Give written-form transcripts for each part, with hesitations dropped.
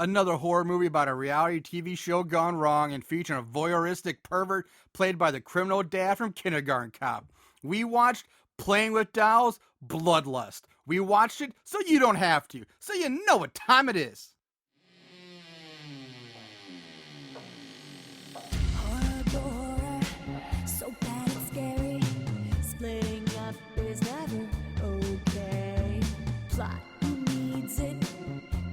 another horror movie about a reality TV show gone wrong and featuring a voyeuristic pervert played by the criminal dad from Kindergarten Cop. We watched Playing with Dolls, Bloodlust. We watched it so you don't have to, so you know what time it is. Horror, so bad it's scary. Splitting up is never okay. Plot, who needs it?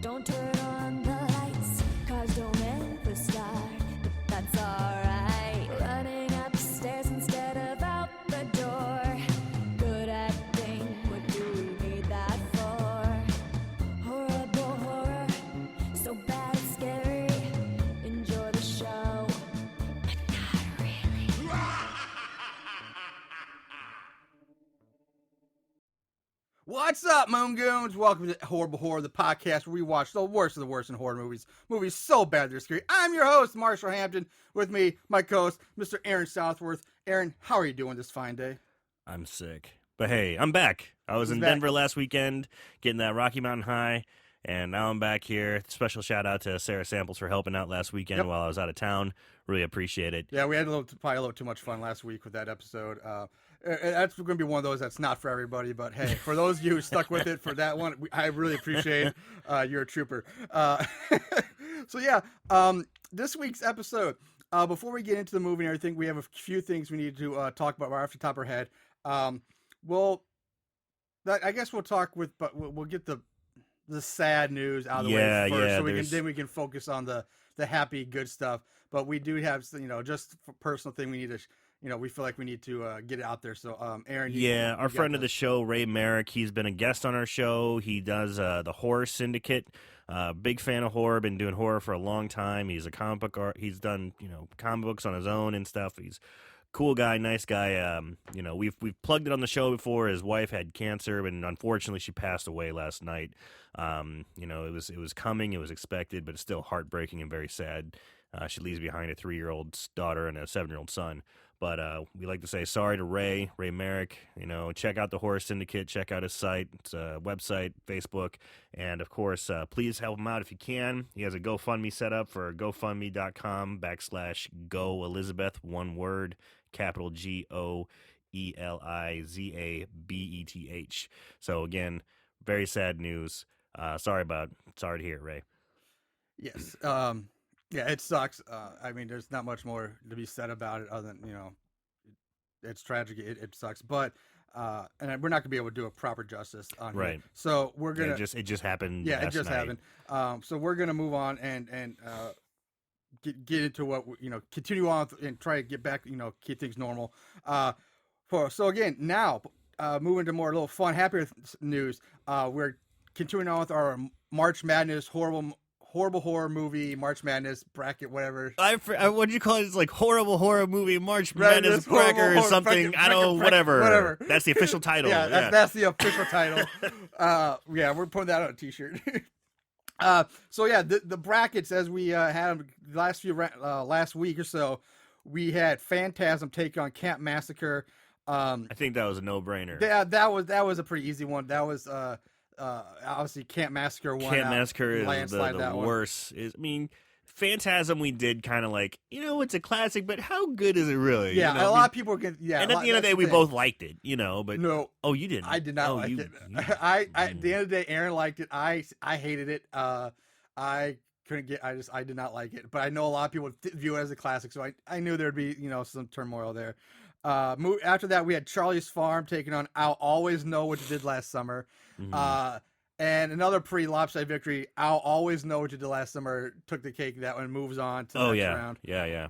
Don't turn on the lights. Cars don't ever start, but that's alright. Running upstairs instead of out the door. Good acting, what do we need that for? Horrible horror, so bad it's scary. Enjoy the show, but not really. What's up, Moon Goons? Welcome to Horrible Horror, the podcast where we watch the worst of the worst in horror movies. Movies so bad they're scary. I'm your host, Marshall Hampton. With me, my co-host, Mr. Aaron Southworth. Aaron, how are you doing this fine day? I'm sick. But hey, I'm back. I was in Denver last weekend, getting that Rocky Mountain high, and now I'm back here. Special shout out to Sarah Samples for helping out last weekend while I was out of town. Really appreciate it. Yeah, we had probably a little too much fun last week with that episode. That's going to be one of those that's not for everybody, but hey, for those of you who stuck with it for that one, I really appreciate it. You're a trooper. So yeah, this week's episode, before we get into the movie and everything, we have a few things we need to talk about right off the top of our head. I guess we'll talk with, but we'll get the sad news out of the way first, so then we can focus on the happy, good stuff. But we do have, just for personal thing we need to, we feel like we need to get it out there. So, Aaron. Our friend of the show, Ray Merrick, he's been a guest on our show. He does the Horror Syndicate. Big fan of horror, been doing horror for a long time. He's a comic book art. He's done, comic books on his own and stuff. He's cool guy, nice guy. We've plugged it on the show before. His wife had cancer, and unfortunately, she passed away last night. It was coming, it was expected, but it's still heartbreaking and very sad. She leaves behind a 3-year-old daughter and a 7-year-old son. But we like to say sorry to Ray Merrick. Check out the Horror Syndicate. Check out his site. It's a website, Facebook. And, of course, please help him out if you can. He has a GoFundMe set up for GoFundMe.com/Go Elizabeth, one word, capital GOELIZABETH. So, again, very sad news. Sorry to hear it, Ray. Yes. Yeah, it sucks. There's not much more to be said about it other than, it's tragic. It sucks. But, and we're not going to be able to do a proper justice on right. Here. So we're going to. It just happened. Yeah, last it just night. happened. So we're going to move on and get into what, continue on and try to get back, keep things normal. So again, now, moving to more a little fun, happier news. We're continuing on with our March Madness horrible horror movie March Madness bracket, whatever. What do you call it? It's like horrible horror movie March Madness bracket or something. Whatever. That's the official title. That's the official title. We're putting that on a t-shirt. The brackets, as we had last week or so, we had Phantasm take on Camp Massacre. I think that was a no-brainer. Yeah, that was a pretty easy one. That was obviously Camp Massacre won. Camp Massacre is the worst. Phantasm we did kind of like, it's a classic, but how good is it really? Yeah, a lot of people can. Yeah, and at the end of the day, we both liked it, but no. Oh, you didn't. I did not like it. At the end of the day, Aaron liked it. I hated it. I couldn't get. I did not like it. But I know a lot of people view it as a classic, so I knew there'd be some turmoil there. After that, we had Charlie's Farm taking on I'll Always Know What You Did Last Summer. Mm-hmm. And another pretty lopsided victory. I'll Always Know What You Did Last Summer took the cake. That one moves on to the next round. Yeah.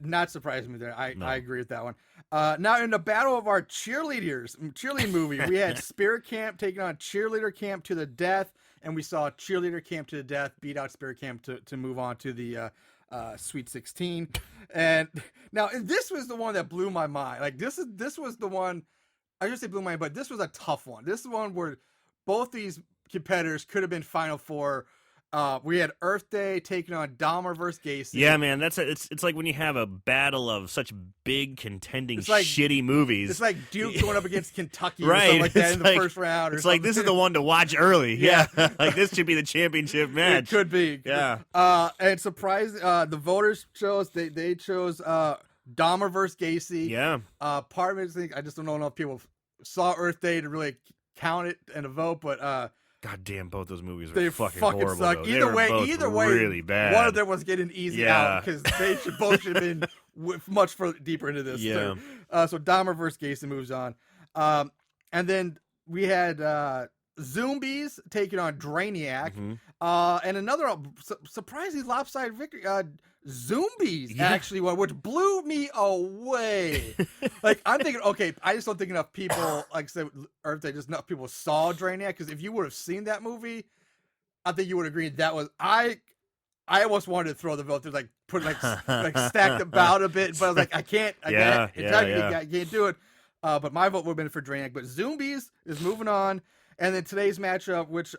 Not surprising me there. I agree with that one. Now in the battle of our cheerleading movie, we had Spirit Camp taking on Cheerleader Camp to the death, and we saw Cheerleader Camp to the death beat out Spirit Camp to move on to the Sweet 16. And now this was the one that blew my mind. Like this was the one. I just say blew my mind, but this was a tough one. This is one where both these competitors could have been Final Four We had Earth Day taking on Dahmer versus Gacy. Yeah, man, it's like when you have a battle of such big contending It's like- shitty movies. It's like Duke going up against Kentucky or Right, something like that it's in the like- first round. Or It's like this is the one to watch early. Yeah. Yeah, like this should be the championship It match. could be. Yeah. And surprise, the voters chose they chose Dahmer versus Gacy. Yeah, Part of me think I just don't know enough people saw Earth Day to really count it and a vote, but God damn, both those movies were they fucking fucking horrible. suck. Though. They Either were way, both really bad. one of them was getting easy Yeah. out because they both should have been much further deeper into this. Yeah. So Dahmer versus Gacy moves on, and then we had Zombies taking on Drainiac, Mhm. and another surprisingly lopsided victory. Zombies Yeah. actually won, which blew me away. Like I'm thinking, okay, I just don't think enough people, like I said, Earth Day, just enough people saw Drainiac. Because if you would have seen that movie, I think you would agree that was I almost wanted to throw the vote to like put like stack the bout a bit, but I was like, I can't. Yeah. I can't do it. But my vote would have been for Drainiac. But Zombies is moving on, and then today's matchup, which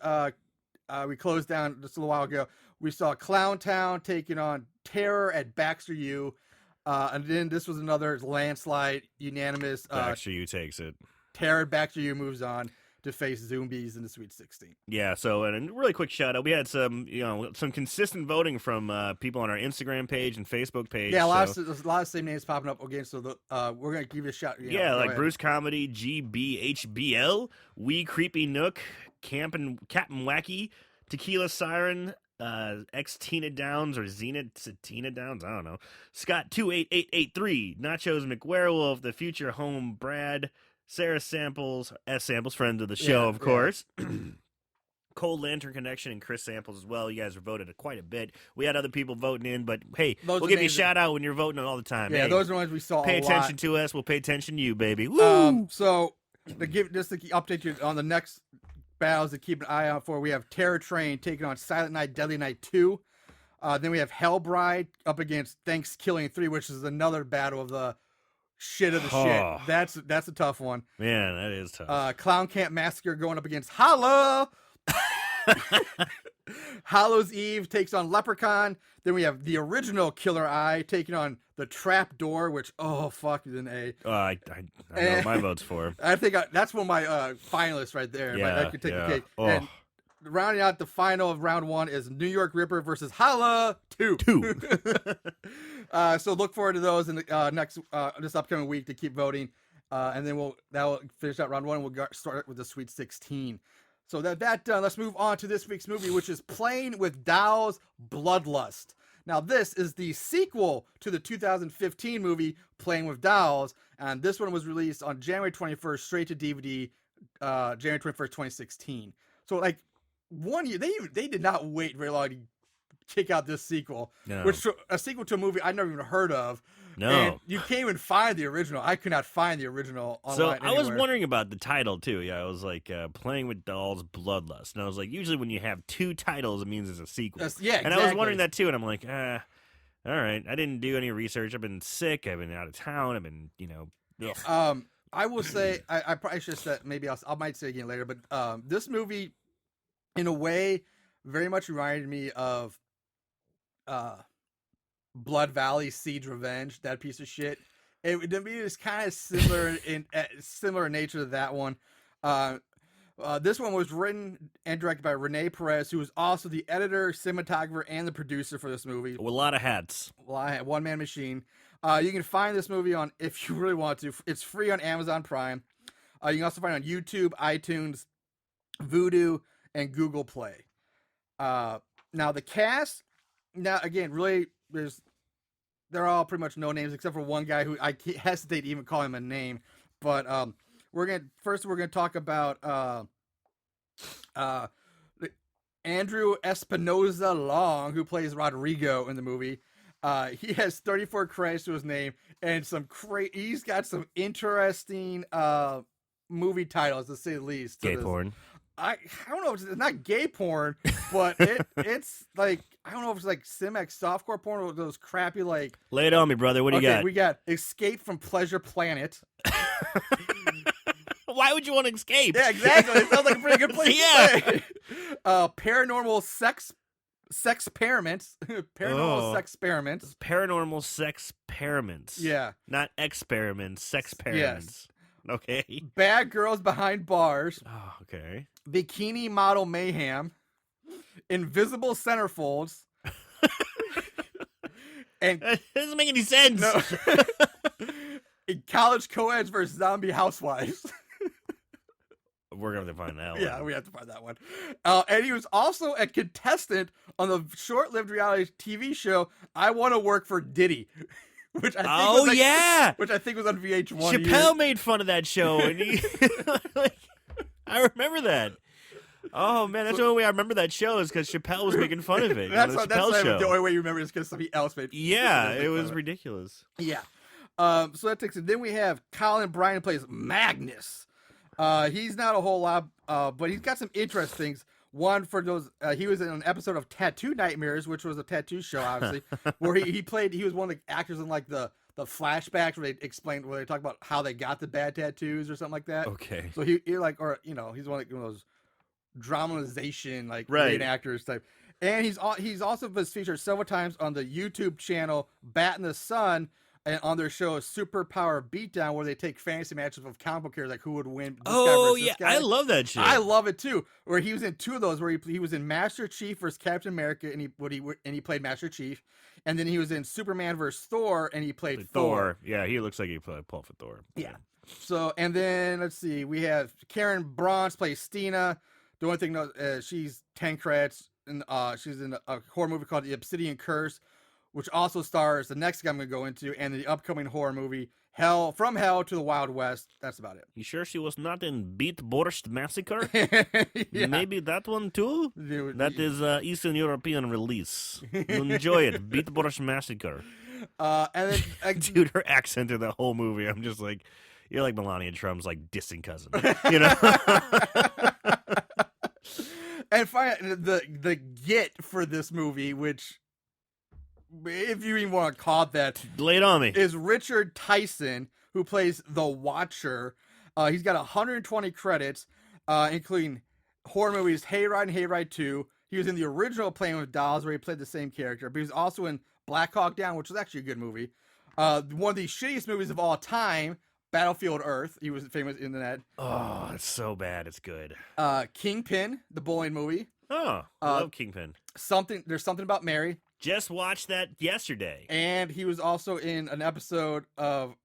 we closed down just a little while ago, we saw Clown Town taking on Terror at Baxter U. And then this was another landslide, unanimous. Baxter U takes it. Terror at Baxter U moves on to face Zombies in the Sweet 16. Yeah, so and a really quick shout out. We had some consistent voting from people on our Instagram page and Facebook page. Yeah, so- there's a lot of same names popping up again. So we're gonna give you a shot. You know, Yeah, go like ahead. Bruce Comedy, GBHBL, Wee Creepy Nook, Captain Wacky, Tequila Siren, X Tina Downs or Tina Downs, I don't know. Scott 28883, Nachos McWerewolf, The Future Home Brad, Sarah Samples, S Samples, friends of the show, Yeah, of course. Cold Lantern Connection and Chris Samples as well. You guys voted quite a bit. We had other people voting in, but hey, Those we'll are give you a names shout out when you're voting all the time. Yeah, Hey, those are the ones we saw. pay a attention lot. to us. We'll pay attention to you, baby. Woo! So to update you on the next battles to keep an eye out for, we have Terror Train taking on Silent Night, Deadly Night 2. Then we have Hellbride up against Thanksgiving 3, which is another battle of the shit of the Oh. shit. That's a tough one. Man, that is tough. Clown Camp Massacre going up against Holla. Hallows Eve takes on Leprechaun. Then we have the original Killer Eye taking on the Trap Door, which fuck is an A. I know what my vote's for. I think that's one of my finalists right there. Yeah, that could take yeah. the cake. Oh. And rounding out the final of round 1 is New York Ripper versus Holla 2. So look forward to those in the next this upcoming week to keep voting, and then that will finish out round 1. We'll start with the Sweet 16. So that done, let's move on to this week's movie, which is Playing with Dolls, Bloodlust. Now, this is the sequel to the 2015 movie Playing with Dolls, and this one was released on January 21st, straight to DVD, January 21st, 2016. So, like, 1 year, they did not wait very long to kick out this sequel, No. which a sequel to a movie I'd never even heard of. No. And you can't even find the original. I could not find the original So online I was anywhere. wondering about the title too. Yeah, I was like Playing with Dolls, Bloodlust, and I was like, usually when you have two titles, it means it's a sequel. Yeah, And I was exactly. wondering that too, and I'm like, all right. I didn't do any research. I've been sick. I've been out of town. I've been, ugh. I will say I probably should have said, maybe I might say it again later, but this movie, in a way, very much reminded me of Blood Valley, Siege Revenge, that piece of shit. To me, it's kind of similar in nature to that one. This one was written and directed by Rene Perez, who was also the editor, cinematographer, and the producer for this movie. With a lot of hats. One man machine. You can find this movie on, if you really want to. It's free on Amazon Prime. You can also find it on YouTube, iTunes, Vudu, and Google Play. Now the cast. Now again, really, they're all pretty much no names except for one guy who I hesitate to even call him a name. But we're gonna talk about Andrew Espinoza Long, who plays Rodrigo in the movie. He has 34 credits to his name and he's got some interesting movie titles, to say the least. Gay porn. I don't know if it's not gay porn, but it's like, I don't know if it's like Cimex softcore porn or those crappy like. Lay it on me, brother. What do you got? We got Escape from Pleasure Planet. Why would you want to escape? Yeah, exactly. It sounds like a pretty good place. Yeah. To stay. Paranormal Sex Sex Experiments. Paranormal Oh. Sex Experiments. Paranormal sex experiments. Yeah. Not experiments, sex experiments. Okay. Bad Girls Behind Bars. Oh, okay. Bikini Model Mayhem. Invisible Centerfolds. And That doesn't make any sense. no, College Co-eds versus Zombie Housewives. We're going to find out. Yeah, we have to find that one. And he was also a contestant on the short-lived reality TV show "I Want to Work for Diddy," which I think which I think was on VH1. Chappelle made fun of that show, and he, like, I remember that. Oh man, that's the only way I remember that show is because Chappelle was making fun of it. That's on the Chappelle show. the only way you remember is because somebody else made. Yeah, made it fun was of ridiculous. Yeah. So that takes it. Then we have Colin Bryan, who plays Magnus. He's not a whole lot, but he's got some interesting things. One for those, he was in an episode of Tattoo Nightmares, which was a tattoo show, obviously, where he was one of the actors in like the flashbacks where they talk about how they got the bad tattoos or something like that. Okay. So he like, or he's one of those dramatization like Right. reenactors type. And he's also been featured several times on the YouTube channel Bat in the Sun. And on their show, Superpower Beatdown, where they take fantasy matches of comic book characters, like who would win. This guy Oh versus yeah, this guy. I love that shit. I love it too. Where he was in two of those, where he was in Master Chief versus Captain America, and he played Master Chief, and then he was in Superman versus Thor, and he played Thor. Yeah, he looks like he played Paul for Thor. Yeah. So and then let's see, we have Karen Bronze plays Stina. The only thing she's 10 credits, and she's in a horror movie called The Obsidian Curse, which also stars the next guy I'm going to go into, and the upcoming horror movie, From Hell to the Wild West. That's about it. You sure she was not in Beat Borscht Massacre? Yeah. Maybe that one too? Dude, That is Eastern European release. You enjoy it. Beat Borscht Massacre. And then, Dude, her accent in the whole movie, I'm just like, you're like Melania Trump's like dissing cousin. You know? and finally, the get for this movie, which, if you even want to call it that, Lay it on me. is Richard Tyson, who plays the Watcher. He's got 120 credits, including horror movies Hayride and Hayride 2. He was in the original Playing with Dolls, where he played the same character, but he was also in Black Hawk Down, which was actually a good movie. One of the shittiest movies of all time, Battlefield Earth. He was famous in that. Oh, it's so bad. It's good. Kingpin, the bowling movie. Oh, I love Kingpin. There's something about Mary. Just watched that yesterday. And he was also in an episode of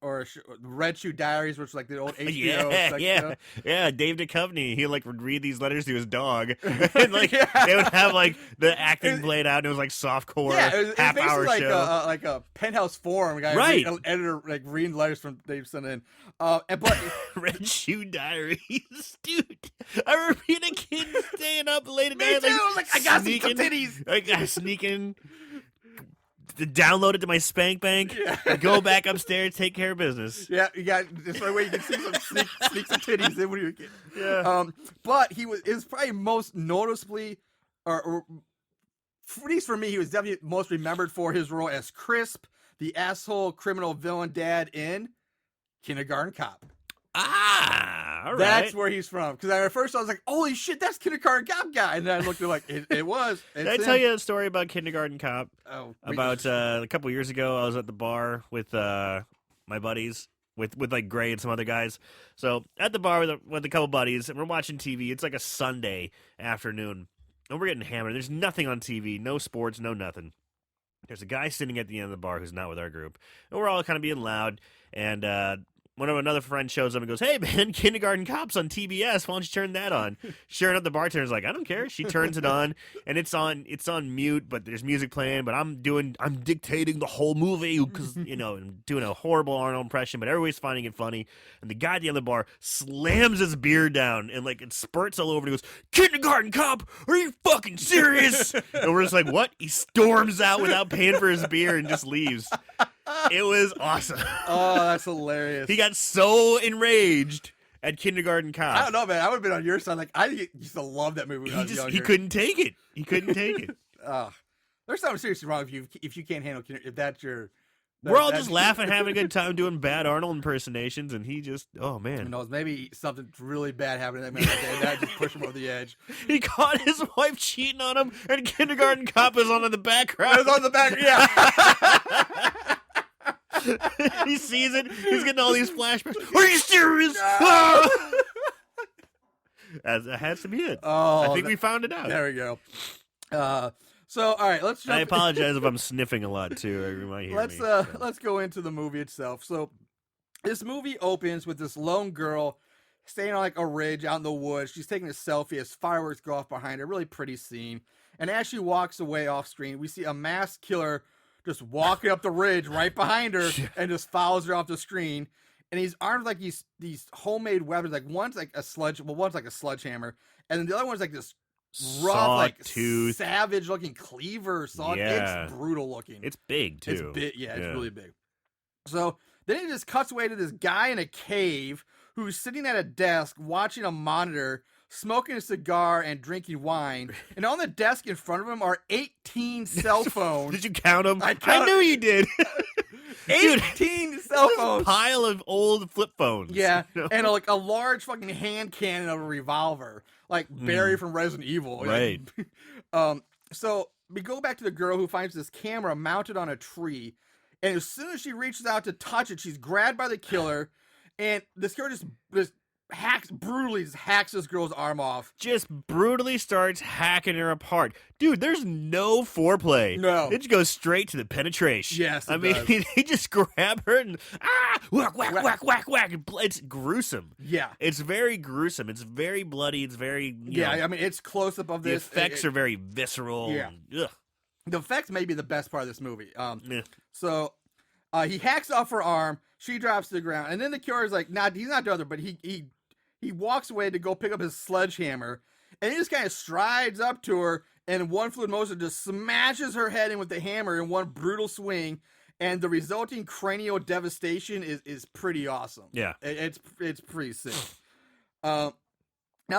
Red Shoe Diaries, which was like the old HBO. Yeah. Dave Duchovny, he like would read these letters to his dog, and like they would have like the acting played out, and it was like softcore half-hour like show, like a Penthouse Forum guy, right? Editor like reading letters from Dave sent in. But Red Shoe Diaries, dude. I remember being a kid staying up late at me night, too. I was like, I got some titties. Like I sneaking. To download it to my spank bank, go back upstairs, take care of business. Yeah, you got this right way you can see some sneak some titties in when you're a kid. Yeah. But is probably most noticeably, or at least for me, he was definitely most remembered for his role as Crisp, the asshole criminal villain dad in Kindergarten Cop. Ah, all right. That's where he's from. Because at first I was like, holy shit, that's Kindergarten Cop guy. And then I looked at like, it was. Did I tell you a story about Kindergarten Cop? Oh, about a couple years ago, I was at the bar with my buddies, with like Gray and some other guys. So at the bar with a couple buddies, and we're watching TV. It's like a Sunday afternoon, and we're getting hammered. There's nothing on TV, no sports, no nothing. There's a guy sitting at the end of the bar who's not with our group, and we're all kind of being loud. And whenever another friend shows up and goes, "Hey man, Kindergarten Cop's on TBS. Why don't you turn that on?" Sure enough, the bartender's like, "I don't care." She turns it on, and it's on mute, but there's music playing. But I'm dictating the whole movie because I'm doing a horrible Arnold impression, but everybody's finding it funny. And the guy at the end of the bar slams his beer down, and like it spurts all over. And he goes, "Kindergarten Cop, are you fucking serious?" And we're just like, "What?" He storms out without paying for his beer and just leaves. It was awesome. Oh, that's hilarious. He got so enraged at Kindergarten Cop. I don't know, man. I would have been on your side. Like, I used to love that movie when I was younger. He couldn't take it. He couldn't take it. There's something seriously wrong if you can't handle if that's your We're all just laughing, having a good time doing bad Arnold impersonations, and he just, oh Who man. knows? Maybe something really bad happened to that man that day. That just pushed him over the edge. He caught his wife cheating on him, and Kindergarten Cop is on in the background. It was on the back. Yeah. He sees it. He's getting all these flashbacks. Are you serious? Ah! As it has to be it. Oh, I think we found it out. There we go. So all right, let's jump. I apologize if I'm sniffing a lot too. You might hear me. Let's go into the movie itself. So this movie opens with this lone girl staying on like a ridge out in the woods. She's taking a selfie as fireworks go off behind her. Really pretty scene. And as she walks away off screen, we see a masked killer just walking up the ridge right behind her and just follows her off the screen. And he's armed like these homemade weapons. Like one's like a sledgehammer, and then the other one's like this rough, like tooth, savage-looking cleaver saw. Yeah. It's brutal looking. It's big too. It's big. Yeah, it's really big. So then he just cuts away to this guy in a cave who's sitting at a desk watching a monitor, smoking a cigar and drinking wine. And on the desk in front of him are 18 cell phones. Did you count them? I knew you did. 18 cell phones. Pile of old flip phones. Yeah, You know? and like a large fucking hand cannon of a revolver, like Barry from Resident Evil. Right. So we go back to the girl who finds this camera mounted on a tree, and as soon as she reaches out to touch it, she's grabbed by the killer, and this killer just brutally hacks this girl's arm off. Just brutally starts hacking her apart. Dude, there's no foreplay. No. It just goes straight to the penetration. Yes, it I mean, does. they just grab her and whack, whack, whack, whack, whack. It's gruesome. Yeah. It's very gruesome. It's very bloody. It's very, you know, I mean, it's close up of the this. effects are very visceral. Yeah. And, ugh. The effects may be the best part of this movie. Yeah. So he hacks off her arm. She drops to the ground, and then the killer's like, "Nah, he's not done," but he walks away to go pick up his sledgehammer, and he just kind of strides up to her, and in one fluid motion just smashes her head in with the hammer in one brutal swing, and the resulting cranial devastation is pretty awesome. Yeah. It's pretty sick. Now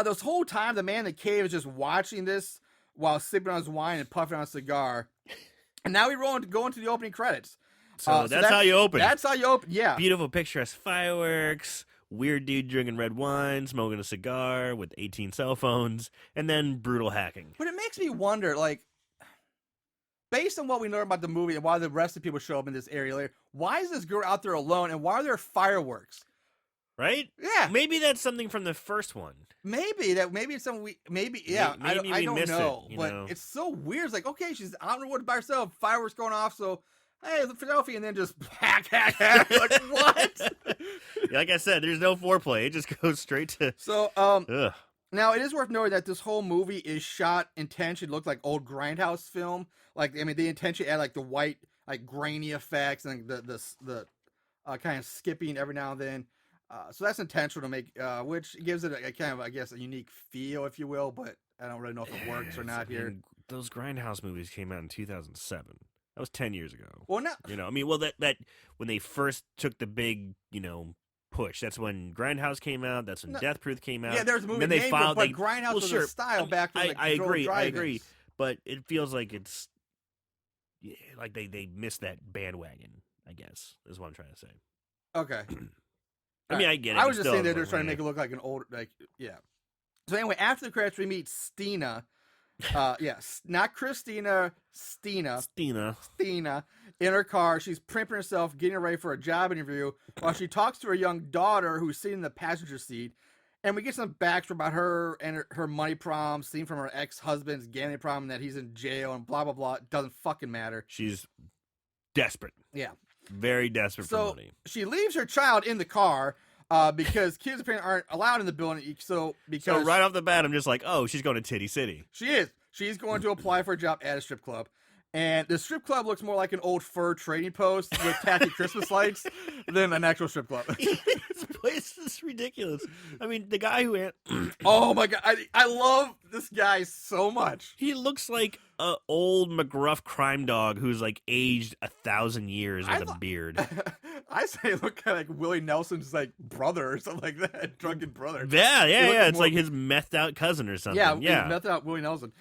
this whole time, the man in the cave is just watching this while sipping on his wine and puffing on a cigar, and now we go into the opening credits. So that's how you open. That's how you open. Yeah. Beautiful picturesque fireworks, weird dude drinking red wine, smoking a cigar with 18 cell phones, and then brutal hacking. But it makes me wonder, like, based on what we know about the movie and why the rest of the people show up in this area later, why is this girl out there alone, and why are there fireworks? Right? Yeah. Maybe that's something from the first one. Maybe it's something yeah. Maybe I we don't missed know, it, you but know? it's so weird. It's like, okay, she's out in the woods by herself, fireworks going off, so hey, the Philadelphia, and then just hack. Like, what? Like I said, there's no foreplay. It just goes straight to. So, Ugh. now it is worth noting that this whole movie is shot intention looked like old Grindhouse film. Like, I mean, the intention add like the white, like grainy effects and the kind of skipping every now and then. So that's intentional to make, which gives it a kind of, I guess, a unique feel, if you will. But I don't really know if it works or not here. Those Grindhouse movies came out in 2007. That was 10 years ago. Well, no. You know, I mean, well, that when they first took the big, you know, push. That's when Grindhouse came out. That's when Death Proof came out. Yeah, there's a movie then they named filed, it, but Grindhouse was a style back then. Like, I agree. drive-ins. But it feels like it's like they missed that bandwagon, I guess, is what I'm trying to say. Okay. I mean, I get it. I was just saying they're like, just trying to make it look like an old, like, yeah. So anyway, after the credits, we meet Stina. Yes, not Christina, Stina in her car. She's primping herself, getting ready for a job interview while she talks to her young daughter who's sitting in the passenger seat. And we get some backstory about her and her money problem, seen from her ex-husband's gambling problem, that he's in jail and blah, blah, blah. It doesn't fucking matter. She's desperate. Yeah. Very desperate for money. She leaves her child in the car because kids apparently aren't allowed in the building. So right off the bat, I'm just like, oh, she's going to Titty City. She is. She's going to apply for a job at a strip club. And the strip club looks more like an old fur trading post with tacky Christmas lights than an actual strip club. This place is ridiculous. I mean, the guy who... Oh, my God. I love this guy so much. He looks like an old McGruff crime dog who's, like, aged 1,000 years with a beard. I say look kind of like Willie Nelson's, like, brother or something like that. Drunken brother. Yeah. It's like his methed out cousin or something. Yeah. Methed out Willie Nelson.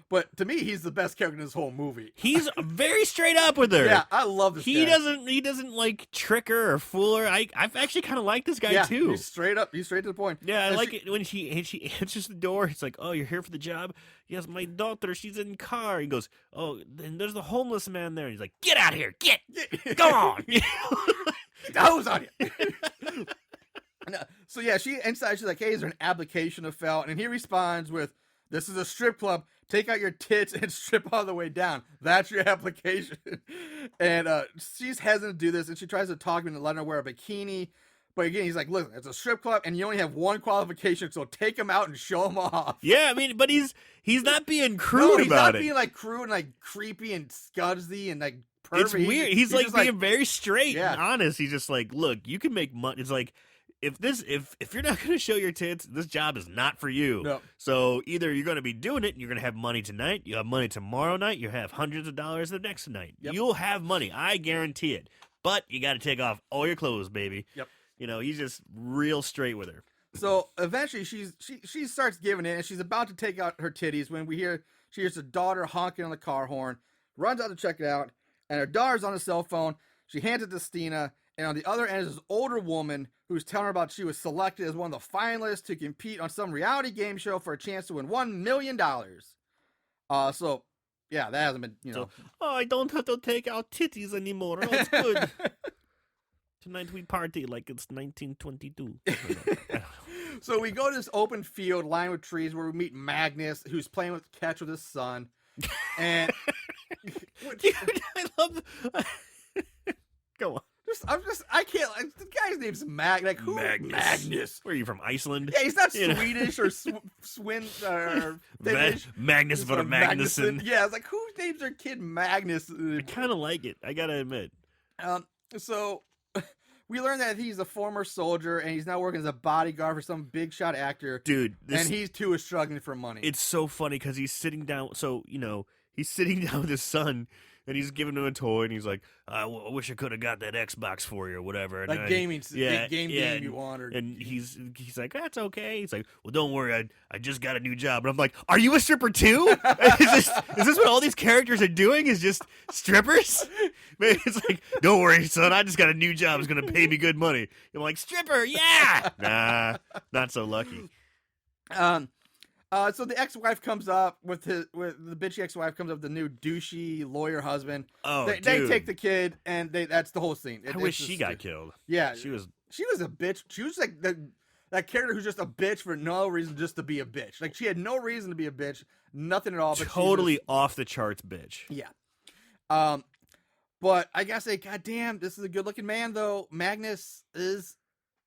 But to me, he's the best character in this whole movie. He's very straight up with her. Yeah, I love this He guy. doesn't like trick her or fool her. I actually kind of like this guy too. He's straight up. He's straight to the point. Yeah, I And like it when she answers the door. It's like, oh, you're here for the job? Yes, my daughter. She's in the car. He goes, oh, and there's the homeless man there. He's like, get out of here, get, go on. Get the hose on you. No, so yeah, she's like, hey, is there an application of felt? And he responds with, this is a strip club. Take out your tits and strip all the way down. That's your application. And she's hesitant to do this, and she tries to talk him into letting her wear a bikini. But again, he's like, look, it's a strip club, and you only have one qualification, so take him out and show him off. Yeah, I mean, but he's not being crude he's about not it. being like crude and like creepy and scuzzy and like pervy. It's weird. He's like just being very straight Yeah. and honest. He's just like, look, you can make money. It's like, if you're not going to show your tits, this job is not for you. No. So either you're going to be doing it, and you're going to have money tonight, you have money tomorrow night, you have hundreds of dollars the next night. Yep. You'll have money, I guarantee it. But you got to take off all your clothes, baby. Yep. You know, he's just real straight with her. So eventually she starts giving in, and she's about to take out her titties when she hears her daughter honking on the car horn, runs out to check it out, and her daughter's on the cell phone. She hands it to Stina, and on the other end is this older woman who's telling her about she was selected as one of the finalists to compete on some reality game show for a chance to win $1 million. So yeah, that hasn't been, So, oh, I don't have to take out titties anymore. Oh, it's good. Tonight we party like it's 1922. So we go to this open field lined with trees where we meet Magnus, who's playing with catch with his son. And Dude, I love Go on. I can't. The guy's name's Like who? Magnus. Where are you from, Iceland? Yeah, he's not You know? Swedish or Swin or Finnish. Magnus for Magnuson. Yeah, it's like who names their kid Magnus? I kind of like it. I gotta admit. So we learn that he's a former soldier and he's now working as a bodyguard for some big shot actor. Dude, and he too is struggling for money. It's so funny because he's sitting down. So, he's sitting down with his son and he's giving him a toy and he's like, I wish I could have got that Xbox for you or whatever. And like gaming, big game you wanted. And he's like, that's okay. He's like, well, don't worry. I just got a new job. And I'm like, are you a stripper too? is this what all these characters are doing? Is just strippers? Man, it's like, don't worry, son. I just got a new job. It's going to pay me good money. I'm like, stripper, yeah. Nah, not so lucky. So the ex-wife comes up with the bitchy ex-wife comes up with the new douchey lawyer husband. Oh, they take the kid and that's the whole scene. I wish she got killed. Yeah, she was a bitch. She was like that character who's just a bitch for no reason, just to be a bitch. Like she had no reason to be a bitch, nothing at all. But totally off the charts, bitch. Yeah. But I gotta say, goddamn, this is a good-looking man though. Magnus is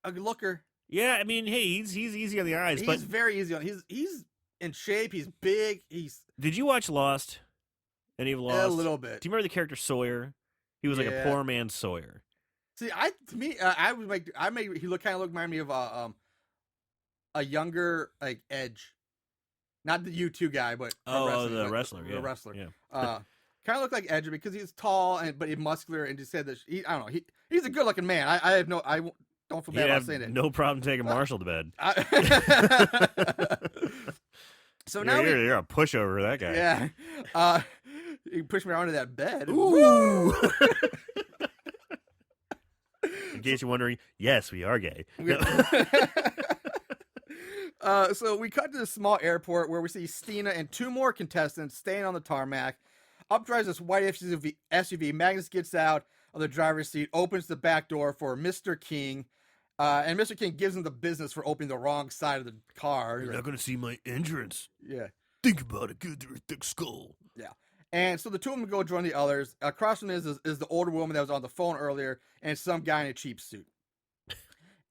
a good looker. Yeah, I mean, hey, he's easy on the eyes. He's very easy on. He's in shape. He's big. Did you watch Lost? Any of Lost? A little bit. Do you remember the character Sawyer? He was like a poor man Sawyer. See, I was like, he remind me of a younger like Edge, not the U2 guy, but the wrestler. The wrestler. Yeah. Kind of looked like Edge because he's tall but he's muscular and just said that I don't know. He's a good looking man. I don't feel bad about saying it. No problem taking Marshall to bed. So now you're a pushover for that guy. Yeah. You push me onto that bed. Ooh. In case you're wondering, yes, we are gay. So we cut to the small airport where we see Stina and two more contestants staying on the tarmac. Up drives this white SUV. Magnus gets out of the driver's seat, opens the back door for Mr. King. And Mr. King gives him the business for opening the wrong side of the car. You're not going to see my entrance. Yeah. Think about it. Get through a thick skull. Yeah. And so the two of them go join the others. Across from is the older woman that was on the phone earlier and some guy in a cheap suit.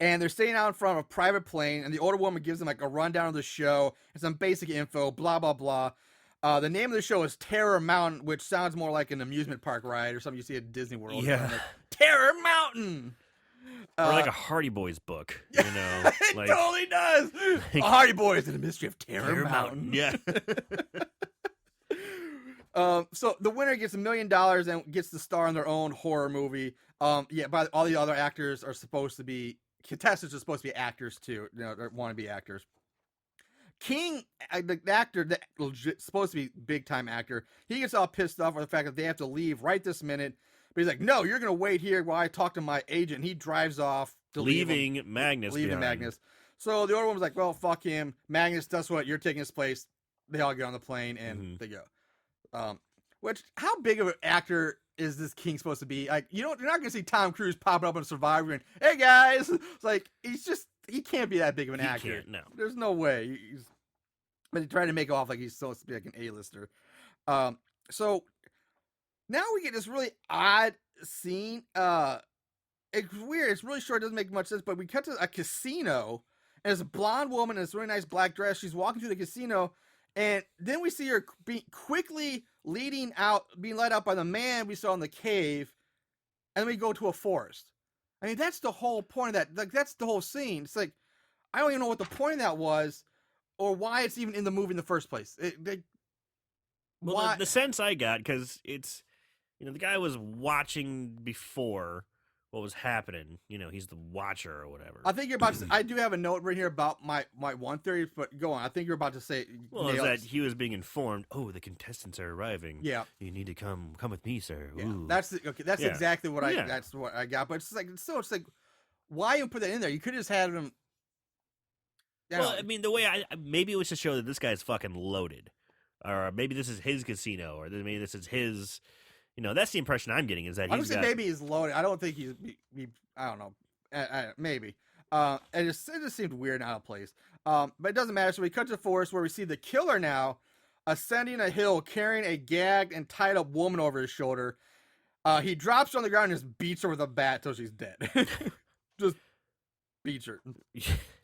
And they're staying out in front of a private plane, and the older woman gives them like a rundown of the show and some basic info, blah, blah, blah. The name of the show is Terror Mountain, which sounds more like an amusement park ride or something you see at Disney World. Yeah. Like, Terror Mountain! Or like a Hardy Boys book, you know? It like, totally does! Hardy Boys and the Mystery of Terror Mountain. Yeah. So the winner gets $1 million and gets to star in their own horror movie. But all the other actors are supposed to be contestants are supposed to be actors too. They want to be actors. King, the actor, the legit, supposed to be big time actor, he gets all pissed off with the fact that they have to leave right this minute. But he's like, no, you're gonna wait here while I talk to my agent. He drives off, to leaving Magnus leaving behind. Magnus. So the other one was like, well, fuck him. Magnus does what? You're taking his place. They all get on the plane and they go. Which, how big of an actor is this King supposed to be? Like, you're not gonna see Tom Cruise popping up on Survivor and, hey guys, it's like he can't be that big of an actor. Can't, no. There's no way. But he tried to make it off like he's supposed to be like an A-lister. So now we get this really odd scene. It's weird. It's really short. It doesn't make much sense. But we cut to a casino, and there's a blonde woman in this really nice black dress. She's walking through the casino, and then we see her quickly being led out by the man we saw in the cave, and then we go to a forest. I mean, that's the whole point of that. Like, that's the whole scene. It's like, I don't even know what the point of that was, or why it's even in the movie in the first place. Well, the sense I got, because it's, the guy was watching before what was happening. He's the watcher or whatever. I think you're about to. I do have a note right here about my one theory, but go on. I think you're about to say. Well, is that he was being informed. Oh, the contestants are arriving. Yeah, you need to come with me, sir. Yeah. Ooh. That's exactly what that's what I got. But it's like why you put that in there? You could have just had him. Well, I mean, the way maybe it was to show that this guy's fucking loaded, or maybe this is his casino, or maybe this is his. That's the impression I'm getting, is that maybe he's loaded. I don't think he's. I don't know. Maybe. It just seemed weird and out of place. But it doesn't matter. So we cut to the forest where we see the killer now ascending a hill, carrying a gagged and tied up woman over his shoulder. He drops her on the ground and just beats her with a bat till she's dead. Just beats her.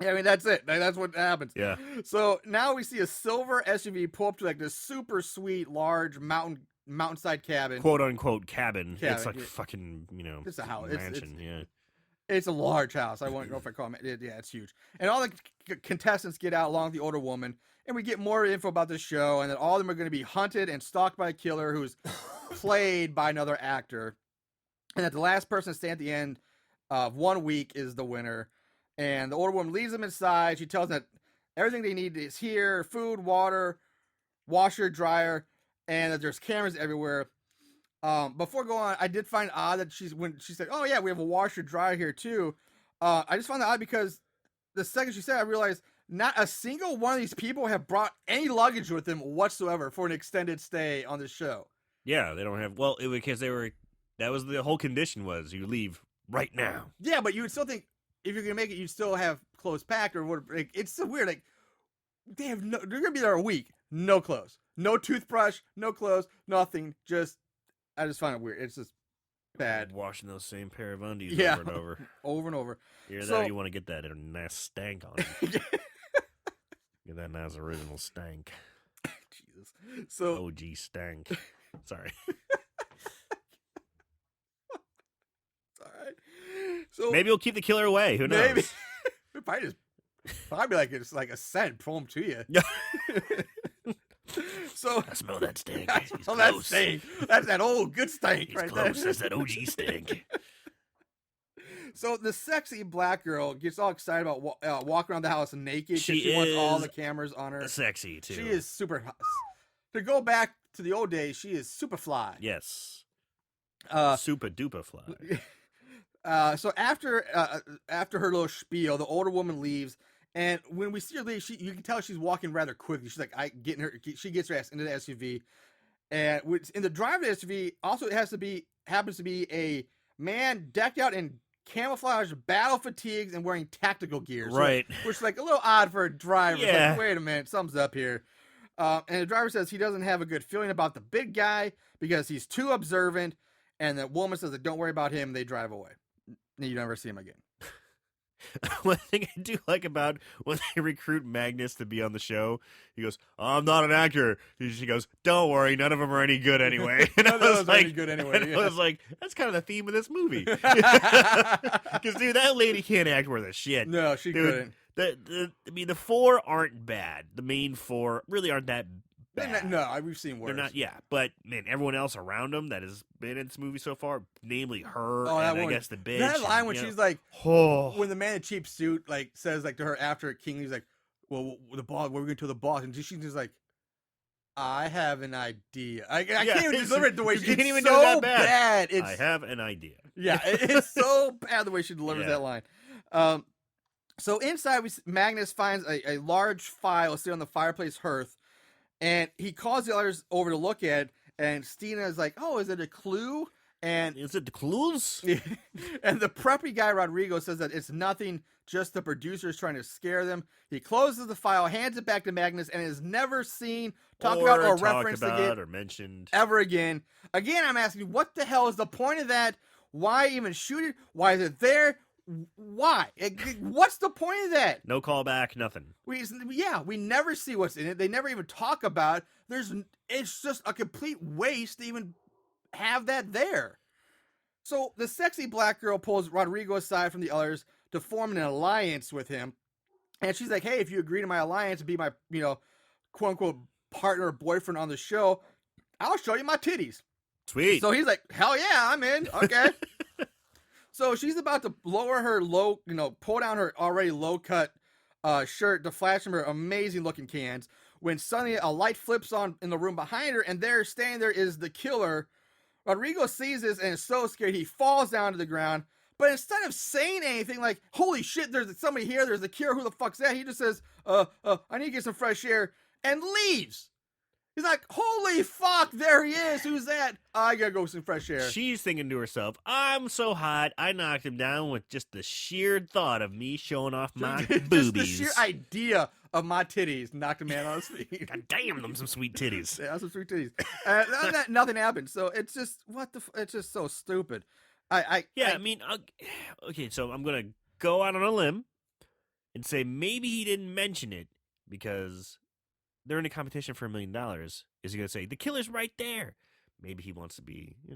I mean, that's it. That's what happens. Yeah. So now we see a silver SUV pull up to like this super sweet, large mountainside cabin, quote unquote cabin. It's like fucking it's a house, mansion. It's a large house. I won't know if I call it. Yeah, it's huge. And all the contestants get out along with the older woman, and we get more info about the show, and that all of them are going to be hunted and stalked by a killer who's played by another actor, and that the last person to stay at the end of 1 week is the winner. And the older woman leaves them inside. She tells them that everything they need is here: food, water, washer, dryer, and that there's cameras everywhere. Before going on, I did find odd that when she said, "Oh yeah, we have a washer, dryer here too." I just found that odd because the second she said, I realized not a single one of these people have brought any luggage with them whatsoever for an extended stay on the show. Yeah, they don't have. Well, because that was the whole condition, was you leave right now. Yeah, but you would still think, if you're gonna make it, you'd still have clothes packed or whatever. Like, it's so weird. Like, they're gonna be there a week, no clothes, no toothbrush, no clothes, nothing. I just find it weird. It's just bad. Washing those same pair of undies over and over, over and over. You're there. You want to get that nice stank on it. Get that nice original stank. Jesus. So OG stank. Sorry. So maybe we'll keep the killer away. Who knows? Maybe. Probably like it's like a scent, pull him to you. So I smell that stink. He's close. That stink. That's that old good stink. He's right close. there. That's that OG stink. So the sexy black girl gets all excited about walking around the house naked because she wants all the cameras on her. Sexy too. She is super. To go back to the old days, she is super fly. Yes. Super duper fly. So after her little spiel, the older woman leaves, and when we see her leave, you can tell she's walking rather quickly. She's like, she gets her ass into the SUV, and in the driver of the SUV, also it happens to be a man decked out in camouflage battle fatigues and wearing tactical gear, right? Which is like a little odd for a driver. Yeah. Like, wait a minute, something's up here. And the driver says he doesn't have a good feeling about the big guy because he's too observant, and the woman says that don't worry about him. They drive away. You never see him again. One thing I do like about when they recruit Magnus to be on the show, he goes, "I'm not an actor." She goes, "Don't worry, none of them are any good anyway." And I was like, I was like, that's kind of the theme of this movie. Because dude, that lady can't act worth a shit. No, she couldn't. I mean, the four aren't bad. The main four really aren't that bad. No, we've seen worse. They're not, yeah. But, man, everyone else around them that has been in this movie so far, namely her and I guess the bitch. That line when she's like, when the man in cheap suit like says like to her after King, he's like, well, the boss, what are we going to tell the boss? And she's just like, I have an idea. I Yeah, can't even deliver it the way you she. can't It's even do so that bad. I have an idea. Yeah, it's so bad the way she delivers Yeah. that line. So inside, Magnus finds a large file sitting on the fireplace hearth, and he calls the others over to look at it. And Stina is like, "Oh, is it a clue?" And Is it the clues? and the preppy guy Rodrigo says that it's nothing, just the producers trying to scare them. He closes the file, hands it back to Magnus, and is never seen, talked about, or referenced again, or mentioned ever again. Again, I'm asking, what the hell is the point of that? Why even shoot it? Why is it there? Why? What's the point of that? No callback, nothing. We never see what's in it. They never even talk about it. It's just a complete waste to even have that there. So the sexy black girl pulls Rodrigo aside from the others to form an alliance with him. And she's like, hey, if you agree to my alliance and be my, quote unquote partner or boyfriend on the show, I'll show you my titties. Sweet. So he's like, hell yeah, I'm in. Okay. So she's about to lower her pull down her already low cut shirt to flash from her amazing looking cans, when suddenly a light flips on in the room behind her, and there, standing there, is the killer. Rodrigo sees this and is so scared he falls down to the ground. But instead of saying anything like, holy shit, there's somebody here, there's the cure, who the fuck's that? He just says, I need to get some fresh air, and leaves. He's like, holy fuck, there he is. Who's that? I gotta go with some fresh air. She's thinking to herself, I'm so hot, I knocked him down with just the sheer thought of me showing off my Just boobies. the sheer idea of my titties knocked a man on his feet. God damn them, some sweet titties. Yeah, some sweet titties. Nothing happened. So it's just, it's just so stupid. I mean, okay, so I'm going to go out on a limb and say maybe he didn't mention it because they're in a competition for $1 million. Is he going to say, the killer's right there? Maybe he wants to be, a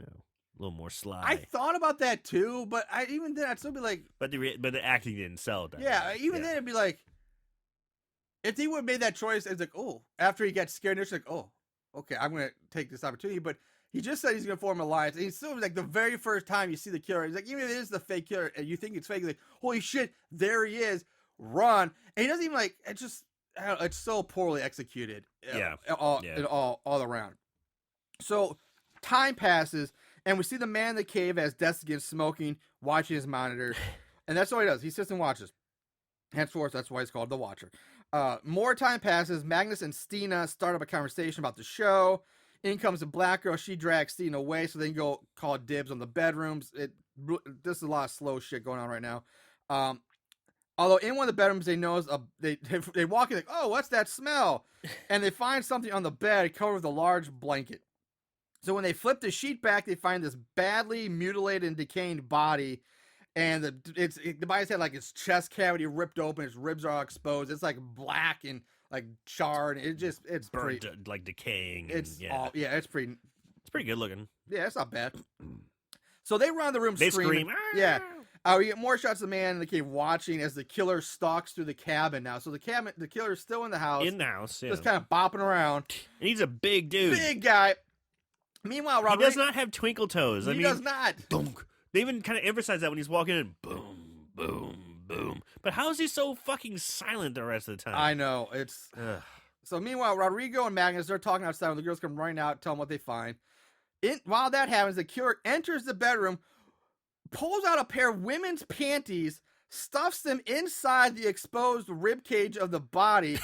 little more sly. I thought about that too, but even then I'd still be like, But the acting didn't sell it. then it'd be like, if he would have made that choice, it's like, oh, after he gets scared, it's like, oh, okay, I'm going to take this opportunity. But he just said he's going to form an alliance. And he's still like, the very first time you see the killer, he's like, even if it is the fake killer and you think it's fake, like, holy shit, there he is, run. And he doesn't even like, it's so poorly executed. All around. So time passes, and we see the man in the cave as desk against smoking, watching his monitor. And that's all he does. He sits and watches. Henceforth, that's why he's called the Watcher. More time passes. Magnus and Stina start up a conversation about the show. In comes the black girl. She drags Stina away, so they can go call dibs on the bedrooms. This is a lot of slow shit going on right now. Although in one of the bedrooms, they notice they walk in like, oh, what's that smell? And they find something on the bed covered with a large blanket. So when they flip the sheet back, they find this badly mutilated and decaying body. And the body's had like its chest cavity ripped open, its ribs are all exposed. It's like black and like charred. It's Burned, pretty like decaying. it's It's pretty good looking. Yeah, it's not bad. So they run the room They screaming. scream. Yeah. We get more shots of the man in the cave watching as the killer stalks through the cabin now. So the killer's still in the house. Yeah. Just kind of bopping around. And he's a big dude. Big guy. Meanwhile, He does not have twinkle toes. He does not. Dunk. They even kind of emphasize that when he's walking in. Boom, boom, boom. But how is he so fucking silent the rest of the time? I know. So meanwhile, Rodrigo and Magnus, they're talking outside when the girls come running out, tell them what they find. While that happens, the killer enters the bedroom, pulls out a pair of women's panties, stuffs them inside the exposed rib cage of the body,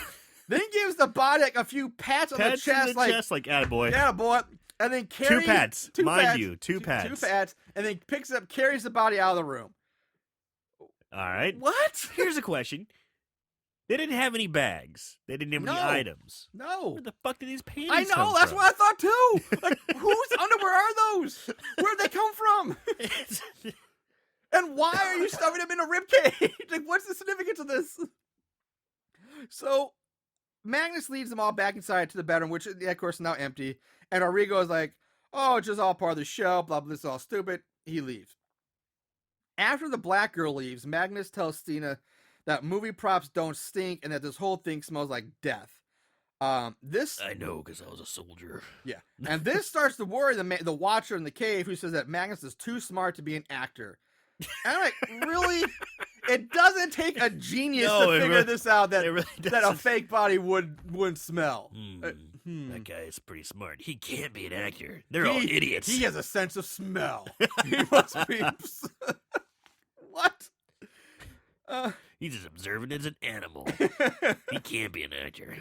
then gives the body like a few pats on the chest, like attaboy. Yeah, boy. And then carries... Two pats. Two pats. Two pats. And then carries the body out of the room. All right. What? Here's a question. They didn't have any bags. They didn't have any items. No. Where the fuck did these panties I know. come That's from? what I thought too. Like, whose underwear are those? Where'd they come from? And why are you stuffing them in a rib cage? Like, what's the significance of this? So Magnus leads them all back inside to the bedroom, which, of course, is now empty. And Rodrigo is like, oh, it's just all part of the show. Blah, blah, this is all stupid. He leaves. After the black girl leaves, Magnus tells Stina that movie props don't stink and that this whole thing smells like death. I know, because I was a soldier. Yeah. And this starts to worry the Watcher in the cave, who says that Magnus is too smart to be an actor. And I'm like, really? It doesn't take a genius No, to it figure really- this out that it really that a doesn't. fake body wouldn't smell. That guy is pretty smart. He can't be an actor. They're all idiots. He has a sense of smell. He must be. What? He's as observant as an animal. He can't be an actor.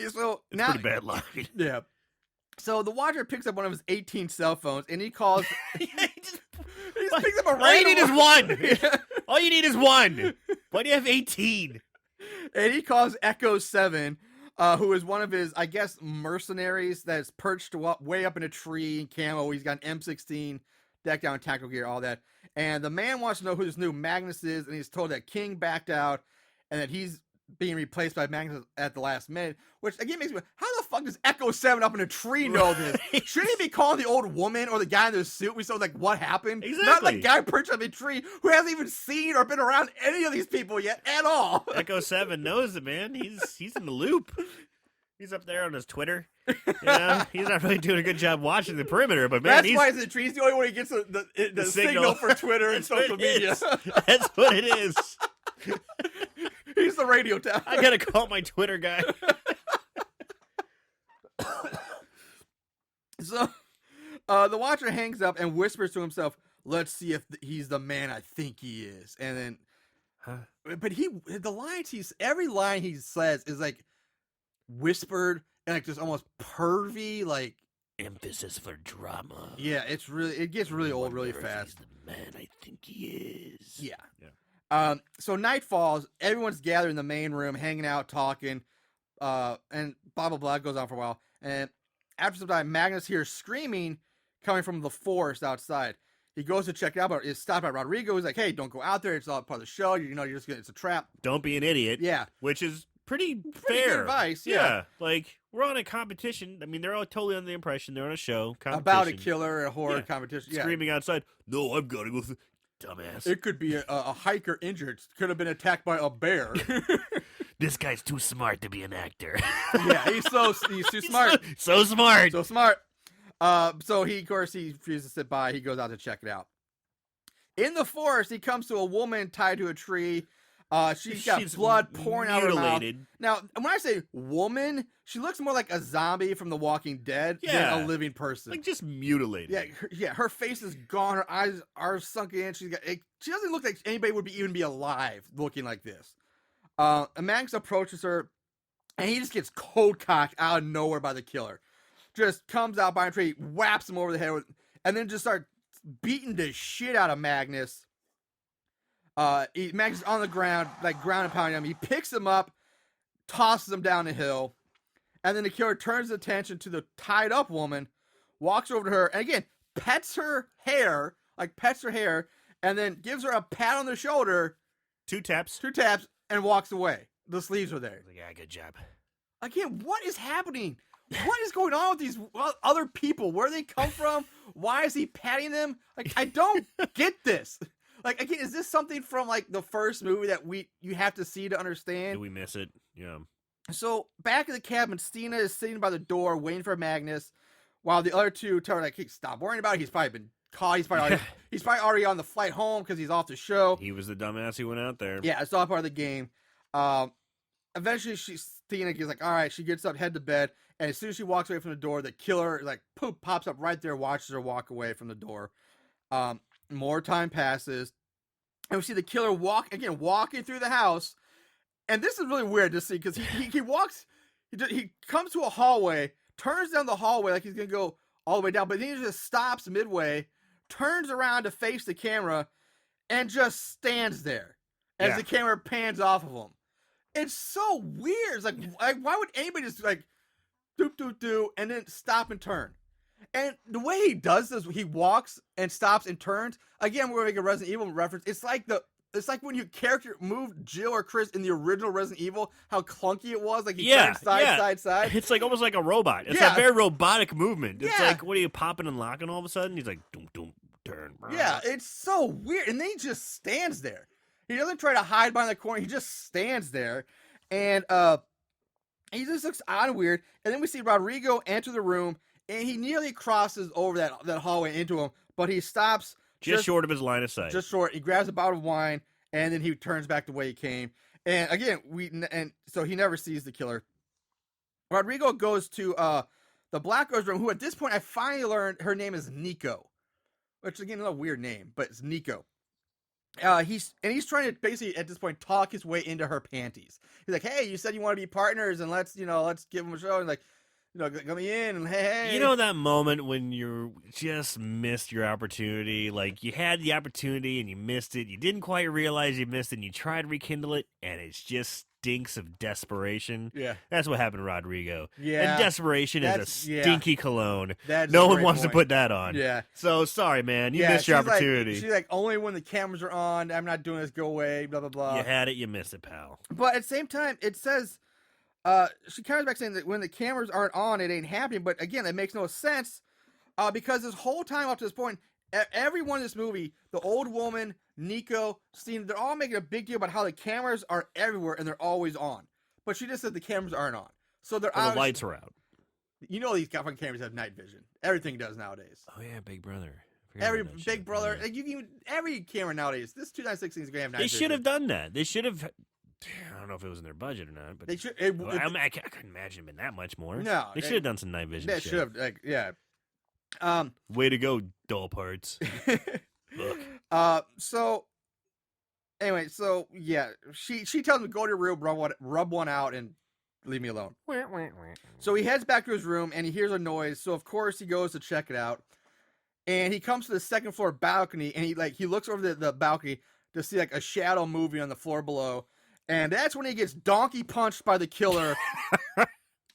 So It's now, pretty bad line. yeah. So the watcher picks up one of his 18 cell phones and he calls. He just picks up a All you need is one. Yeah. All you need is one. Why do you have 18? And he calls Echo 7, who is one of his, I guess, mercenaries that's perched way up in a tree in camo. He's got an M16, deck down tackle gear, all that. And the man wants to know who this new Magnus is, and he's told that King backed out and that he's being replaced by Magnus at the last minute, which again makes me, how the fuck does Echo 7 up in a tree know this? Shouldn't he be calling the old woman or the guy in the suit? We saw like what happened? Exactly. Not the guy perched up in a tree who hasn't even seen or been around any of these people yet at all. Echo 7 knows it, man. He's in the loop. He's up there on his Twitter. You know, he's not really doing a good job watching the perimeter, but man, That's he's why he's in the tree. He's the only one who gets the signal for Twitter and That's what social it media. is. That's what it is. He's the radio tower. I gotta call my Twitter guy. So, the watcher hangs up and whispers to himself, "Let's see if he's the man I think he is." And then, but every line he says is like whispered and like just almost pervy, like Emphasis for drama. yeah, it gets really old really Wonder if fast. He's the man I think he is. Yeah. Yeah. So night falls. Everyone's gathered in the main room, hanging out, talking, and blah blah blah. It goes on for a while, and after some time, Magnus hears screaming coming from the forest outside. He goes to check it out, but is stopped by Rodrigo. He's like, "Hey, don't go out there. It's all part of the show. It's a trap." Don't be an idiot. Yeah, Which is pretty good fair. advice. Yeah. Like, we're on a competition. I mean, they're all totally under the impression they're on a show. About a competition. killer, a horror Yeah. competition. Yeah, Screaming outside, no, I've got to go. Dumbass. it could be a hiker injured. Could have been attacked by a bear. This guy's too smart to be an actor. Yeah, he's too smart. So smart. So smart. So he refuses to sit by. He goes out to check it out. In the forest, he comes to a woman tied to a tree. She's got blood pouring out of her mouth. Mutilated. Now, when I say woman, she looks more like a zombie from The Walking Dead than a living person. Like, just mutilated. Yeah, her face is gone. Her eyes are sunken in. She doesn't look like anybody would even be alive looking like this. Max approaches her, and he just gets cold cocked out of nowhere by the killer. Just comes out by a tree, whaps him over the head, and then just starts beating the shit out of Magnus. Magnus is on the ground, like ground and pounding him. He picks him up, tosses him down the hill, and then the killer turns his attention to the tied up woman, walks over to her, and again, pets her hair, and then gives her a pat on the shoulder, Two taps. and walks away. The sleeves are there. Yeah, good job. Again, what is happening? What is going on with these other people? Where they come from? Why is he patting them? Like, I don't get this. Like, again, is this something from like the first movie that you have to see to understand? Did we miss it? Yeah. So back at the cabin, Stina is sitting by the door waiting for Magnus, while the other two tell her like, "Hey, stop worrying about it. He's probably been caught. He's probably already on the flight home because he's off the show." He was the dumbass who went out there. Yeah, it's all part of the game. Eventually, Stina gets like, all right, she gets up, head to bed, and as soon as she walks away from the door, the killer like pops up right there, watches her walk away from the door. More time passes, and we see the killer walking through the house, and this is really weird to see because he comes to a hallway, turns down the hallway like he's gonna go all the way down, but then he just stops midway, turns around to face the camera, and just stands there as the camera pans off of him. It's so weird. It's like why would anybody just like do and then stop and turn? And the way he does this, he walks and stops and turns. Again, we're gonna make a Resident Evil reference. It's like when your character moved Jill or Chris in the original Resident Evil, how clunky it was. Like he turned side. It's like almost like a robot. It's a very robotic movement. It's like, what are you popping and locking all of a sudden? He's like, doom, turn. Yeah, it's so weird. And then he just stands there. He doesn't try to hide behind the corner. He just stands there. And he just looks odd and weird. And then we see Rodrigo enter the room and he nearly crosses over that hallway into him, but he stops just short of his line of sight. Just short. He grabs a bottle of wine, and then he turns back the way he came. And again, so he never sees the killer. Rodrigo goes to the black girl's room, who at this point I finally learned her name is Nico, which again is a weird name, but it's Nico. He's trying to basically at this point talk his way into her panties. He's like, "Hey, you said you want to be partners, and let's give him a show." And like, let me in, and hey. You know that moment when you just missed your opportunity? Like, you had the opportunity and you missed it. You didn't quite realize you missed it, and you tried to rekindle it, and it just stinks of desperation. Yeah. That's what happened to Rodrigo. Yeah. And desperation is a stinky cologne. No one wants to put that on. Yeah. So, sorry, man. You missed your opportunity. She's like, only when the cameras are on, I'm not doing this, go away, blah, blah, blah. You had it, you missed it, pal. But at the same time, it says... she comes back saying that when the cameras aren't on, it ain't happening. But again, it makes no sense because this whole time up to this point, everyone in this movie, the old woman, Nico, Steen, they're all making a big deal about how the cameras are everywhere and they're always on. But she just said the cameras aren't on. So the lights are out. You know these fucking cameras have night vision. Everything does nowadays. Oh, yeah, Big Brother. Big Brother. Like, every camera nowadays, this 2016 is going to have night vision. They should have done that. They should have... I don't know if it was in their budget or not, but they should. I couldn't imagine it being that much more. No, they should have done some night vision. They should have, like, yeah. Way to go, doll parts. Look. So anyway, so yeah, she tells him to go to your room, rub one out, and leave me alone. So he heads back to his room and he hears a noise. So of course he goes to check it out, and he comes to the second floor balcony and he looks over the balcony to see like a shadow moving on the floor below. And that's when he gets donkey punched by the killer,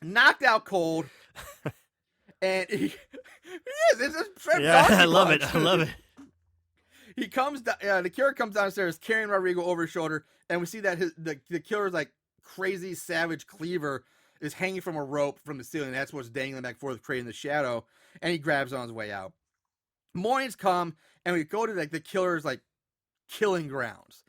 knocked out cold, and it's I love it. I love it. He comes down. The killer comes downstairs carrying Rodrigo over his shoulder, and we see that the killer's like crazy savage cleaver is hanging from a rope from the ceiling. That's what's dangling back and forth, creating the shadow. And he grabs on his way out. Mornings come, and we go to like the killer's like killing grounds.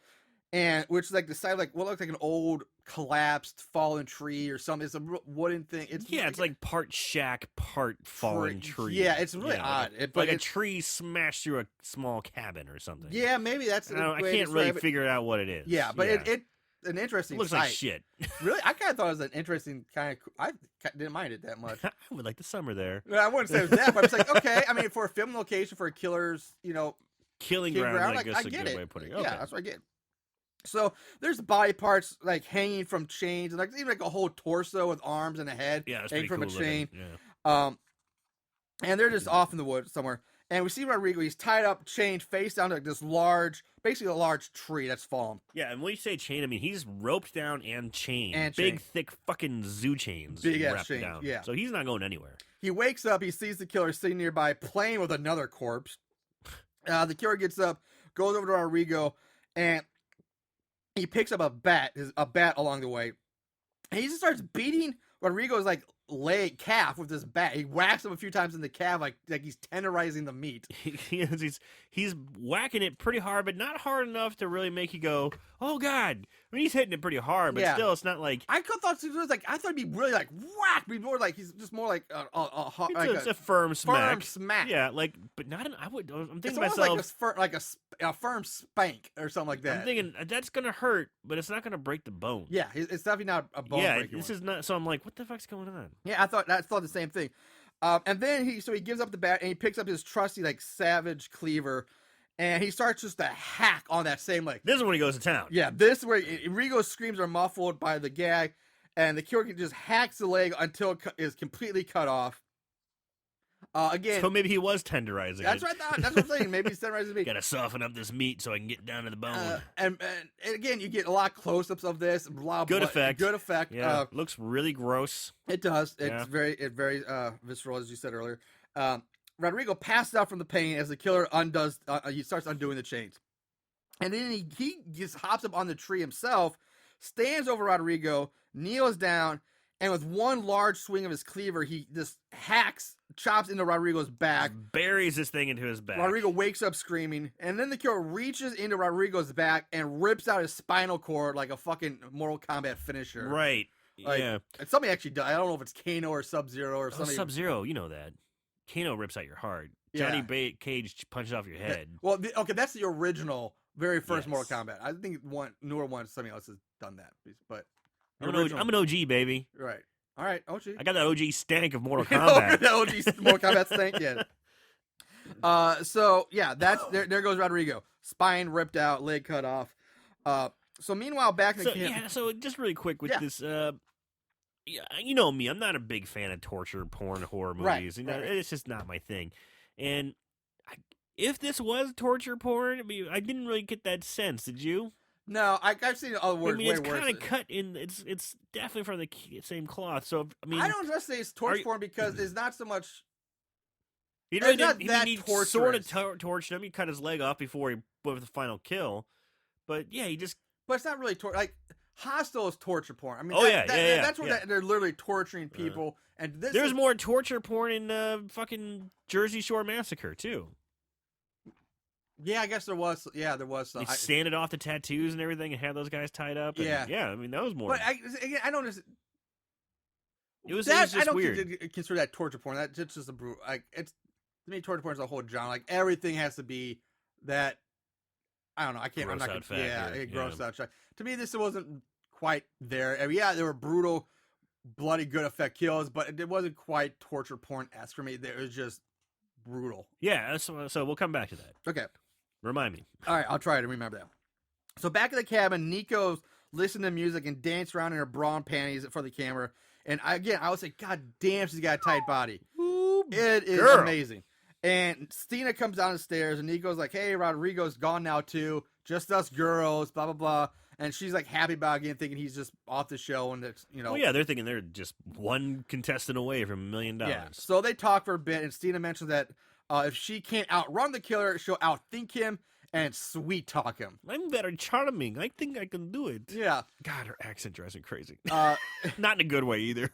And which is like the side of like what looks like an old collapsed fallen tree or something. It's a wooden thing. It's like part shack, part fallen tree. Yeah, it's really odd. Like a tree smashed through a small cabin or something. Yeah, maybe that's. I can't really figger out what it is. Yeah, but it an interesting. It looks sight. Like shit. Really, I kind of thought it was an interesting kind of. I didn't mind it that much. I would like the summer there. I wouldn't say it was that, but I was like, okay. I mean, for a film location for a killer's, killing ground. I guess a good way of putting it. Okay. Yeah, that's what I get. So there's body parts like hanging from chains, and like even like a whole torso with arms and a head hanging from a chain. Yeah. And they're just off in the woods somewhere. And we see Rodrigo. He's tied up, chained, face down to like this basically a large tree that's fallen. Yeah, and when you say chain, I mean he's roped down and chained. And big, thick, fucking zoo chains. Big ass wrapped chain. down. Yeah. So he's not going anywhere. He wakes up. He sees the killer sitting nearby, playing with another corpse. The killer gets up, goes over to Rodrigo, and he picks up a bat along the way. And he just starts beating Rodrigo's like calf with this bat. He whacks him a few times in the calf, like he's tenderizing the meat. He's whacking it pretty hard, but not hard enough to really make you go, "Oh God!" I mean, he's hitting it pretty hard, but still, it's not like I thought it'd be really like whack, be more like he's just more like it's a firm smack. Firm smack. Yeah, but not an. I'm thinking it's to myself like a firm spank or something like that. I'm thinking that's gonna hurt, but it's not gonna break the bone. Yeah, it's definitely not a bone. Yeah, this is not. So I'm like, what the fuck's going on? Yeah, I thought the same thing. And then he gives up the bat and he picks up his trusty like savage cleaver, and he starts just to hack on that same leg. This is when he goes to town. Yeah, this is where Rigo's screams are muffled by the gag, and the killer just hacks the leg until it is completely cut off. Again, so maybe he was tenderizing. That's what I thought. That's what I'm saying. Maybe he's tenderizing the meat. Got to soften up this meat so I can get down to the bone. And again, you get a lot of close-ups of this. Good effect. Good effect. Yeah, looks really gross. It does. It's very visceral, as you said earlier. Rodrigo passes out from the pain as the killer undoes. He starts undoing the chains, and then he just hops up on the tree himself, stands over Rodrigo, kneels down, and with one large swing of his cleaver, he just chops into Rodrigo's back. Just buries this thing into his back. Rodrigo wakes up screaming, and then the killer reaches into Rodrigo's back and rips out his spinal cord like a fucking Mortal Kombat finisher. Right. Like, yeah. And somebody actually died. I don't know if it's Kano or Sub-Zero or something. Sub-Zero, you know that. Kano rips out your heart. Johnny Yeah. Cage punches off your head. Well, okay, that's the original, very first Yes. Mortal Kombat. I think newer one, something else has done that, but I'm an OG, baby. right. All right, OG. I got that OG stank of Mortal The Kombat. OG Mortal Kombat stank, yeah. So yeah, that's there goes Rodrigo. Spine ripped out, leg cut off. So meanwhile, back in the camp. So just really quick with Yeah. this. Yeah, you know me. I'm not a big fan of torture porn horror movies. Right. It's just not my thing. And if this was torture porn, I didn't really get that sense. Did you? No, I've seen other words I mean, way it's worse. kind of cut in. It's definitely from the same cloth. So I don't just say it's torture porn because it's not so much. He It's really not didn't. that He torturous. sort of tortured him. He cut his leg off before he went with the final kill. But yeah, he just. But it's not really torture. Like Hostel is torture porn. I mean, Oh, yeah, that's where yeah. they're literally torturing people. And this There's is, more torture porn in fucking Jersey Shore Massacre too. Yeah, I guess there was. Yeah, there was some. They sanded off the tattoos and everything and had those guys tied up. And, Yeah. I mean that was more. But I don't. It was I just don't weird. consider that torture porn. That's just a brutal. Like it's to me, torture porn is a whole genre. Like everything has to be that. I don't know. I can't. I'm Gross not. out Gonna, yeah, factor, gross yeah. out. To me, this wasn't quite there. I mean, yeah, there were brutal, bloody, good effect kills, but it wasn't quite torture porn esque for me. It was just brutal. Yeah, so we'll come back to that. Okay. Remind me. All right, I'll try to remember that. So back in the cabin, Nico's listening to music and dance around in her bra and panties for the camera. And I would say, God damn, she's got a tight body. Ooh, It is girl. amazing. And Stina comes down the stairs, and Nico's like, hey, Rodrigo's gone now, too. Just us girls, blah, blah, blah. And she's like happy about it again, thinking he's just off the show. And it's, Well, yeah, they're thinking they're just one contestant away from $1 million. Yeah. So they talk for a bit, and Stina mentions that if she can't outrun the killer, she'll outthink him and sweet talk him. I'm very charming. I think I can do it. Yeah. God, her accent drives me crazy. Uh, Not in a good way either.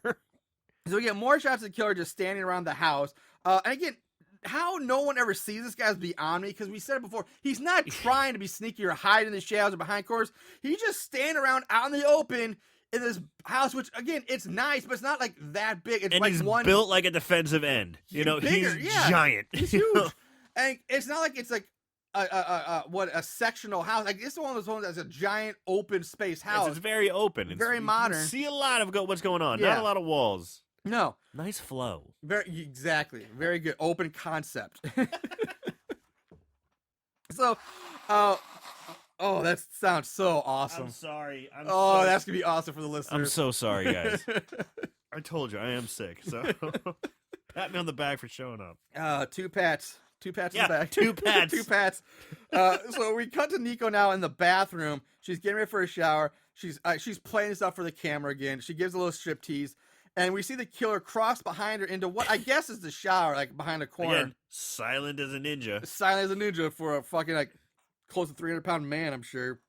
So we get more shots of the killer just standing around the house. And again, how no one ever sees this guy's beyond me, because we said it before. He's not trying to be sneaky or hide in the shadows or behind corners. He's just standing around out in the open in this house, which, again, it's nice, but it's not like that big. It's And like he's one built like a defensive end. You know, bigger, he's yeah. giant. He's you know? huge. And it's not like it's like a sectional house. Like, this is one of those ones that's a giant open space Yes, house. it's very open. Very you can modern. see a lot of what's going on. Yeah. Not a lot of walls. No. Nice flow. Exactly. Very good. Open concept. So, that sounds so awesome. I'm sorry. That's going to be awesome for the listeners. I'm so sorry, guys. I told you I am sick. So pat me on the back for showing up. Two pats. Two pats in Yeah, the back. two pats. Two pats. So we cut to Nico now in the bathroom. She's getting ready for a shower. She's playing stuff for the camera again. She gives a little striptease. And we see the killer cross behind her into what I guess is the shower, like behind a corner. Again, silent as a ninja. Silent as a ninja for a fucking, like, close to 300-pound man, I'm sure.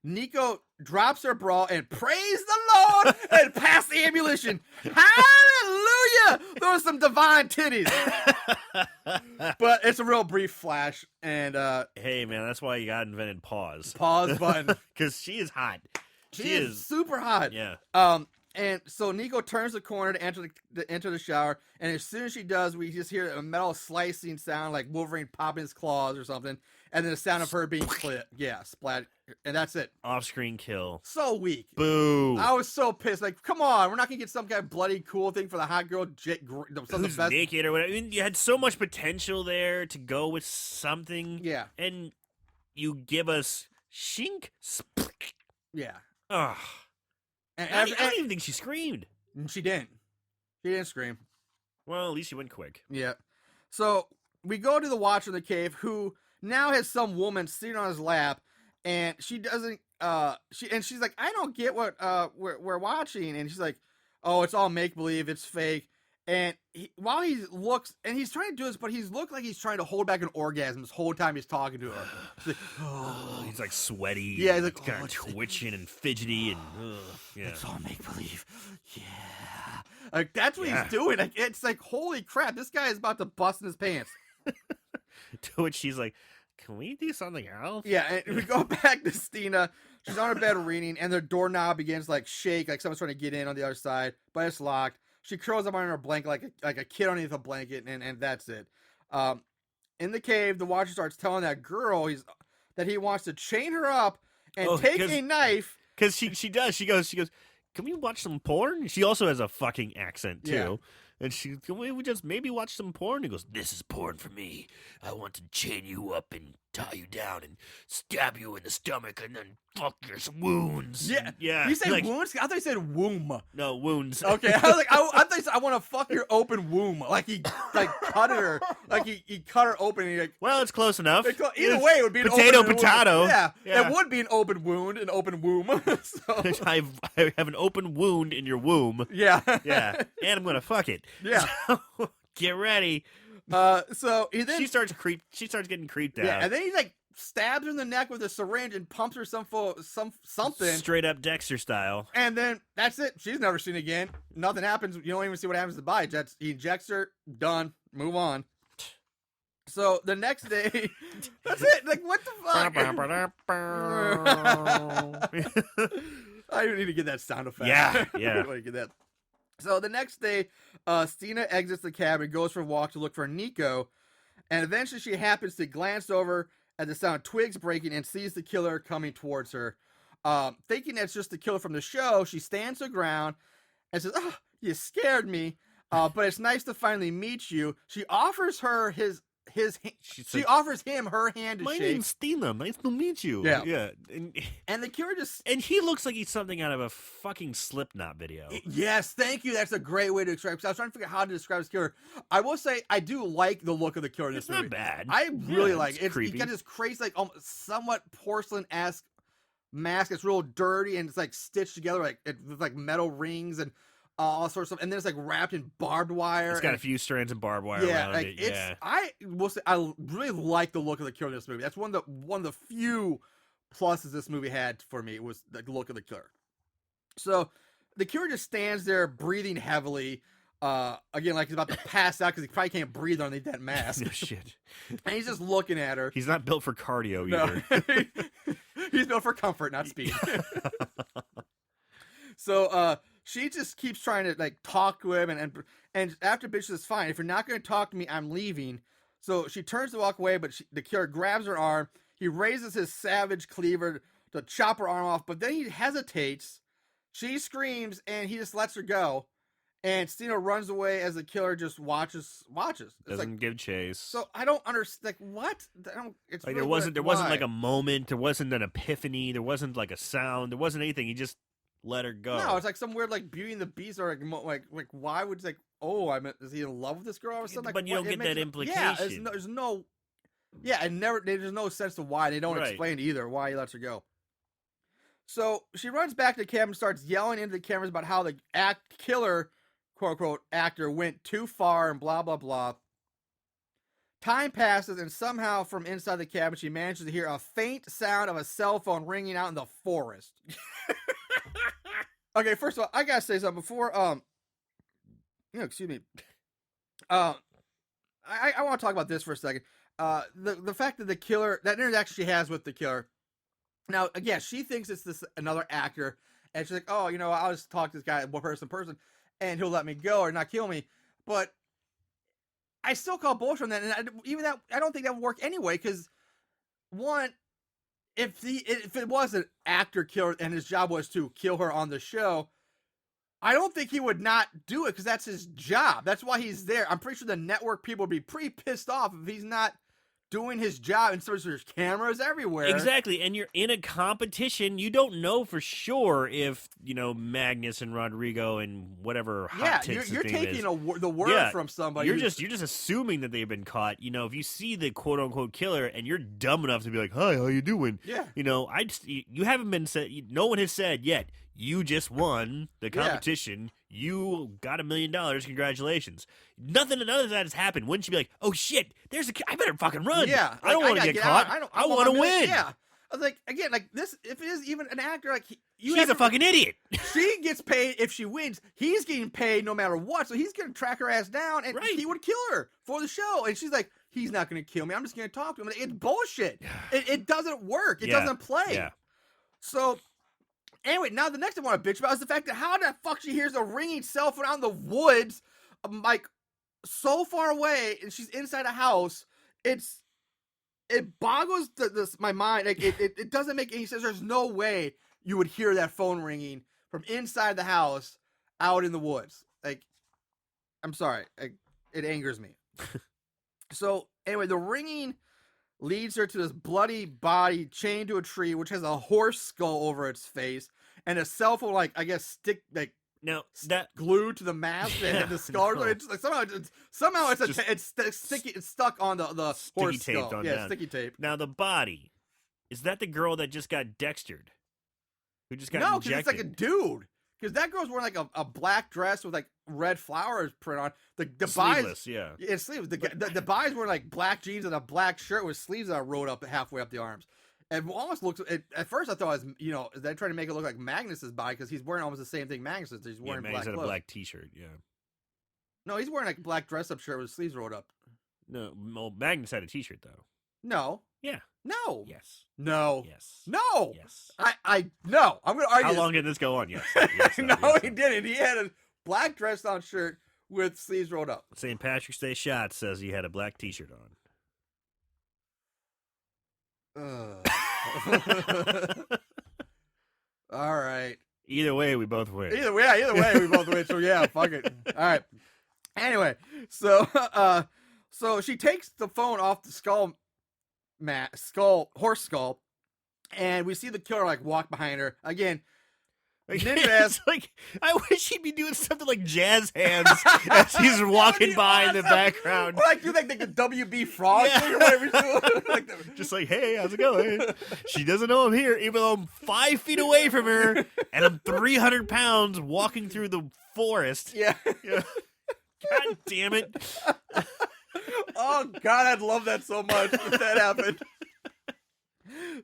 Nico drops her bra and praise the Lord and pass the ammunition. Hallelujah! Those are some divine titties. But it's a real brief flash. And Hey, man, that's why you got invented pause. pause button. Because she is hot. She is super hot. Yeah. And so Nico turns the corner to enter the shower, and as soon as she does, we just hear a metal slicing sound like Wolverine popping his claws or something, and then the sound of her being split. Yeah, splat, and that's it. Off-screen kill. So weak. Boo. I was so pissed. Like, come on, we're not gonna get some kind of bloody cool thing for the hot girl. Who's naked or whatever. I mean, you had so much potential there to go with something. Yeah, And you give us shink. yeah. Ugh. And, I don't even think she screamed. she didn't. She didn't scream. Well, at least she went quick. Yeah. So we go to the Watcher in the cave, who now has some woman sitting on his lap, and she doesn't. She's like, I don't get what we're watching, and she's like, oh, it's all make believe, it's fake. And while he looks, and he's trying to do this, but he's looked like he's trying to hold back an orgasm this whole time he's talking to her. He's like, oh. He's like sweaty. Yeah, he's like, kind oh, of twitching and fidgety and yeah. It's all make believe. Yeah. Like, that's what he's doing. Like, it's like, holy crap, this guy is about to bust in his pants. To which she's like, can we do something else? Yeah, and we go back to Stina. She's on her bed reading, and their doorknob begins to, like, shake, like someone's trying to get in on the other side, but it's locked. she curls up under her blanket like a kid underneath a blanket, and that's it. In the cave, the Watcher starts telling that girl that he wants to chain her up and take a knife. Because she does. She goes, can we watch some porn? She also has a fucking accent, too. Yeah. And can we just maybe watch some porn? He goes, this is porn for me. I want to chain you up and tie you down and stab you in the stomach and then fuck your wounds. Yeah. Yeah. You say wounds? I thought you said womb. No, wounds. Okay. I was like, I thought you said, I want to fuck your open womb. Like he cut her. Like he cut her open. And Well, it's close enough. Either way, it would be an potato, open potato. Wound. Yeah. Yeah. It would be an open wound, an open womb. So. I have an open wound in your womb. Yeah. Yeah. And I'm going to fuck it. Yeah. So, get ready. So she starts getting creeped out. Yeah, and then he like stabs her in the neck with a syringe and pumps her something straight up Dexter style. And then that's it. She's never seen again. Nothing happens. You don't even see what happens to the body. He injects her. Done. Move on. So the next day, that's it. Like what the fuck? I even need to get that sound effect. Yeah. I get that. So the next day, Stina exits the cabin, goes for a walk to look for Nico, and eventually she happens to glance over at the sound of twigs breaking and sees the killer coming towards her. Thinking that's just the killer from the show, she stands her ground and says, "Oh, you scared me, but it's nice to finally meet you." She offers her she offers him her hand to My shake. name's Stina. Nice to meet you. Yeah. And the killer just... And he looks like he's something out of a fucking Slipknot video. Yes, thank you. That's a great way to describe it. I was trying to figure out how to describe this killer. I will say, I do like the look of the killer in this movie. It's not bad. I really like it. Creepy. He's got this crazy, like, somewhat porcelain-esque mask. It's real dirty, and it's, like, stitched together, like, with, like, metal rings and all sorts of stuff. And then it's, like, wrapped in barbed wire. It's got a few strands of barbed wire around it. Yeah. I will say, I really like the look of the killer in this movie. That's one of the few pluses this movie had for me, was the look of the killer. So the killer just stands there breathing heavily, again, like he's about to pass out because he probably can't breathe underneath that mask. No shit. And he's just looking at her. He's not built for cardio either. He's built for comfort, not speed. So she just keeps trying to like talk to him, and after bitch says, "Fine, if you're not going to talk to me, I'm leaving." So she turns to walk away, but the killer grabs her arm. He raises his savage cleaver to chop her arm off, but then he hesitates. She screams, and he just lets her go. And Stina runs away as the killer just watches. Doesn't give chase. So I don't understand. Like what? It's like really there wasn't why? like a moment. There wasn't an epiphany. There wasn't like a sound. There wasn't anything. He just let her go. No, it's like some weird like Beauty and the Beast, or like why would like is he in love with this girl or something? Like, but you don't get that implication. Yeah, there's no. Yeah, and there's no sense to why. They don't explain either why he lets her go. So she runs back to the camera and starts yelling into the cameras about how the killer, quote unquote, actor went too far and blah, blah, blah. Time passes, and somehow from inside the cabin, she manages to hear a faint sound of a cell phone ringing out in the forest. Okay, first of all, I gotta say something before, excuse me. I want to talk about this for a second. The fact that the killer, that interaction she has with the killer. Now, again, she thinks it's another actor, and she's like, "Oh, I'll just talk to this guy, one person, and he'll let me go or not kill me." But I still call bullshit on that, and I don't think that would work anyway. Because one, if it was an actor killer and his job was to kill her on the show, I don't think he would not do it because that's his job. That's why he's there. I'm pretty sure the network people would be pretty pissed off if he's not doing his job, and so there's cameras everywhere. Exactly, and you're in a competition. You don't know for sure if Magnus and Rodrigo and whatever hot tits you're his name taking is. the word from somebody. You're just assuming that they've been caught. If you see the quote unquote killer and you're dumb enough to be like, "Hi, how you doing?" Yeah. You haven't been said. No one has said yet. You just won the competition. Yeah. You got $1 million. Congratulations. None of that has happened. Wouldn't you be like, "Oh shit, I better fucking run. Yeah. I don't want to get caught. I want to win." Yeah. I was like, again, like this, if it is even an actor, like she's a fucking idiot. She gets paid if she wins. He's getting paid no matter what. So he's going to track her ass down, and he would kill her for the show. And she's like, "He's not going to kill me. I'm just going to talk to him." It's bullshit. It doesn't work. It doesn't play. Yeah. So Anyway, now the next thing I want to bitch about is the fact that how the fuck she hears a ringing cell phone out in the woods, like so far away, and she's inside a house. It boggles my mind. Like it doesn't make any sense. There's no way you would hear that phone ringing from inside the house out in the woods. Like, I'm sorry. It angers me. So anyway, the ringing leads her to this bloody body chained to a tree, which has a horse skull over its face, and a cell phone, like, I guess, Now that glued to the mask and the skull. No. It's like somehow it's sticky. It's stuck on the horse taped skull. on Yeah, down. sticky tape. Now the body, is that the girl that just got dextered? Who just got No, because injected? it's like a dude. Because that girl's wearing like a black dress with like red flowers print on. The Sleeveless, buys, yeah. it's sleeves. The buys wearing like black jeans and a black shirt with sleeves that are rolled up halfway up the arms. It almost looks. At first, I thought it was, they're trying to make it look like Magnus's body because he's wearing almost the same thing Magnus is. He's wearing Magnus black had a clothes. black T-shirt. Yeah. No, he's wearing like a black dress-up shirt with his sleeves rolled up. No, well, Magnus had a T-shirt though. No. Yeah. No. Yes. No. Yes. No. Yes. No. I'm going to argue. How long did this go on? Yes. Yes, No, yes, he didn't. He had a black dress-on shirt with sleeves rolled up. St. Patrick's Day shot says he had a black T-shirt on. All right. Either way, we both win. Either way, we both win. So yeah, fuck it. All right. Anyway, so she takes the phone off the horse skull, and we see the killer like walk behind her again. It's like, I wish he'd be doing something like jazz hands as he's walking by in the background. Or like do like the WB frog thing or whatever he's doing. Just like, hey, how's it going? She doesn't know I'm here, even though I'm 5 feet away from her, and I'm 300 pounds walking through the forest. Yeah. God damn it. Oh, God, I'd love that so much if that happened.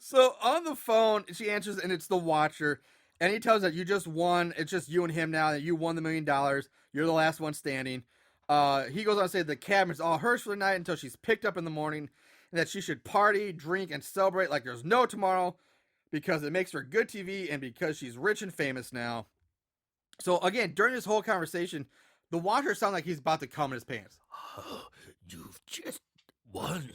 So on the phone, she answers, and it's the Watcher. And he tells her, you just won. It's just you and him now. That you won the $1 million. You're the last one standing. He goes on to say the cabin's all hers for the night until she's picked up in the morning. And that she should party, drink, and celebrate like there's no tomorrow. Because it makes for good TV and because she's rich and famous now. So again, during this whole conversation, the Watcher sounds like he's about to cum in his pants. You've just won.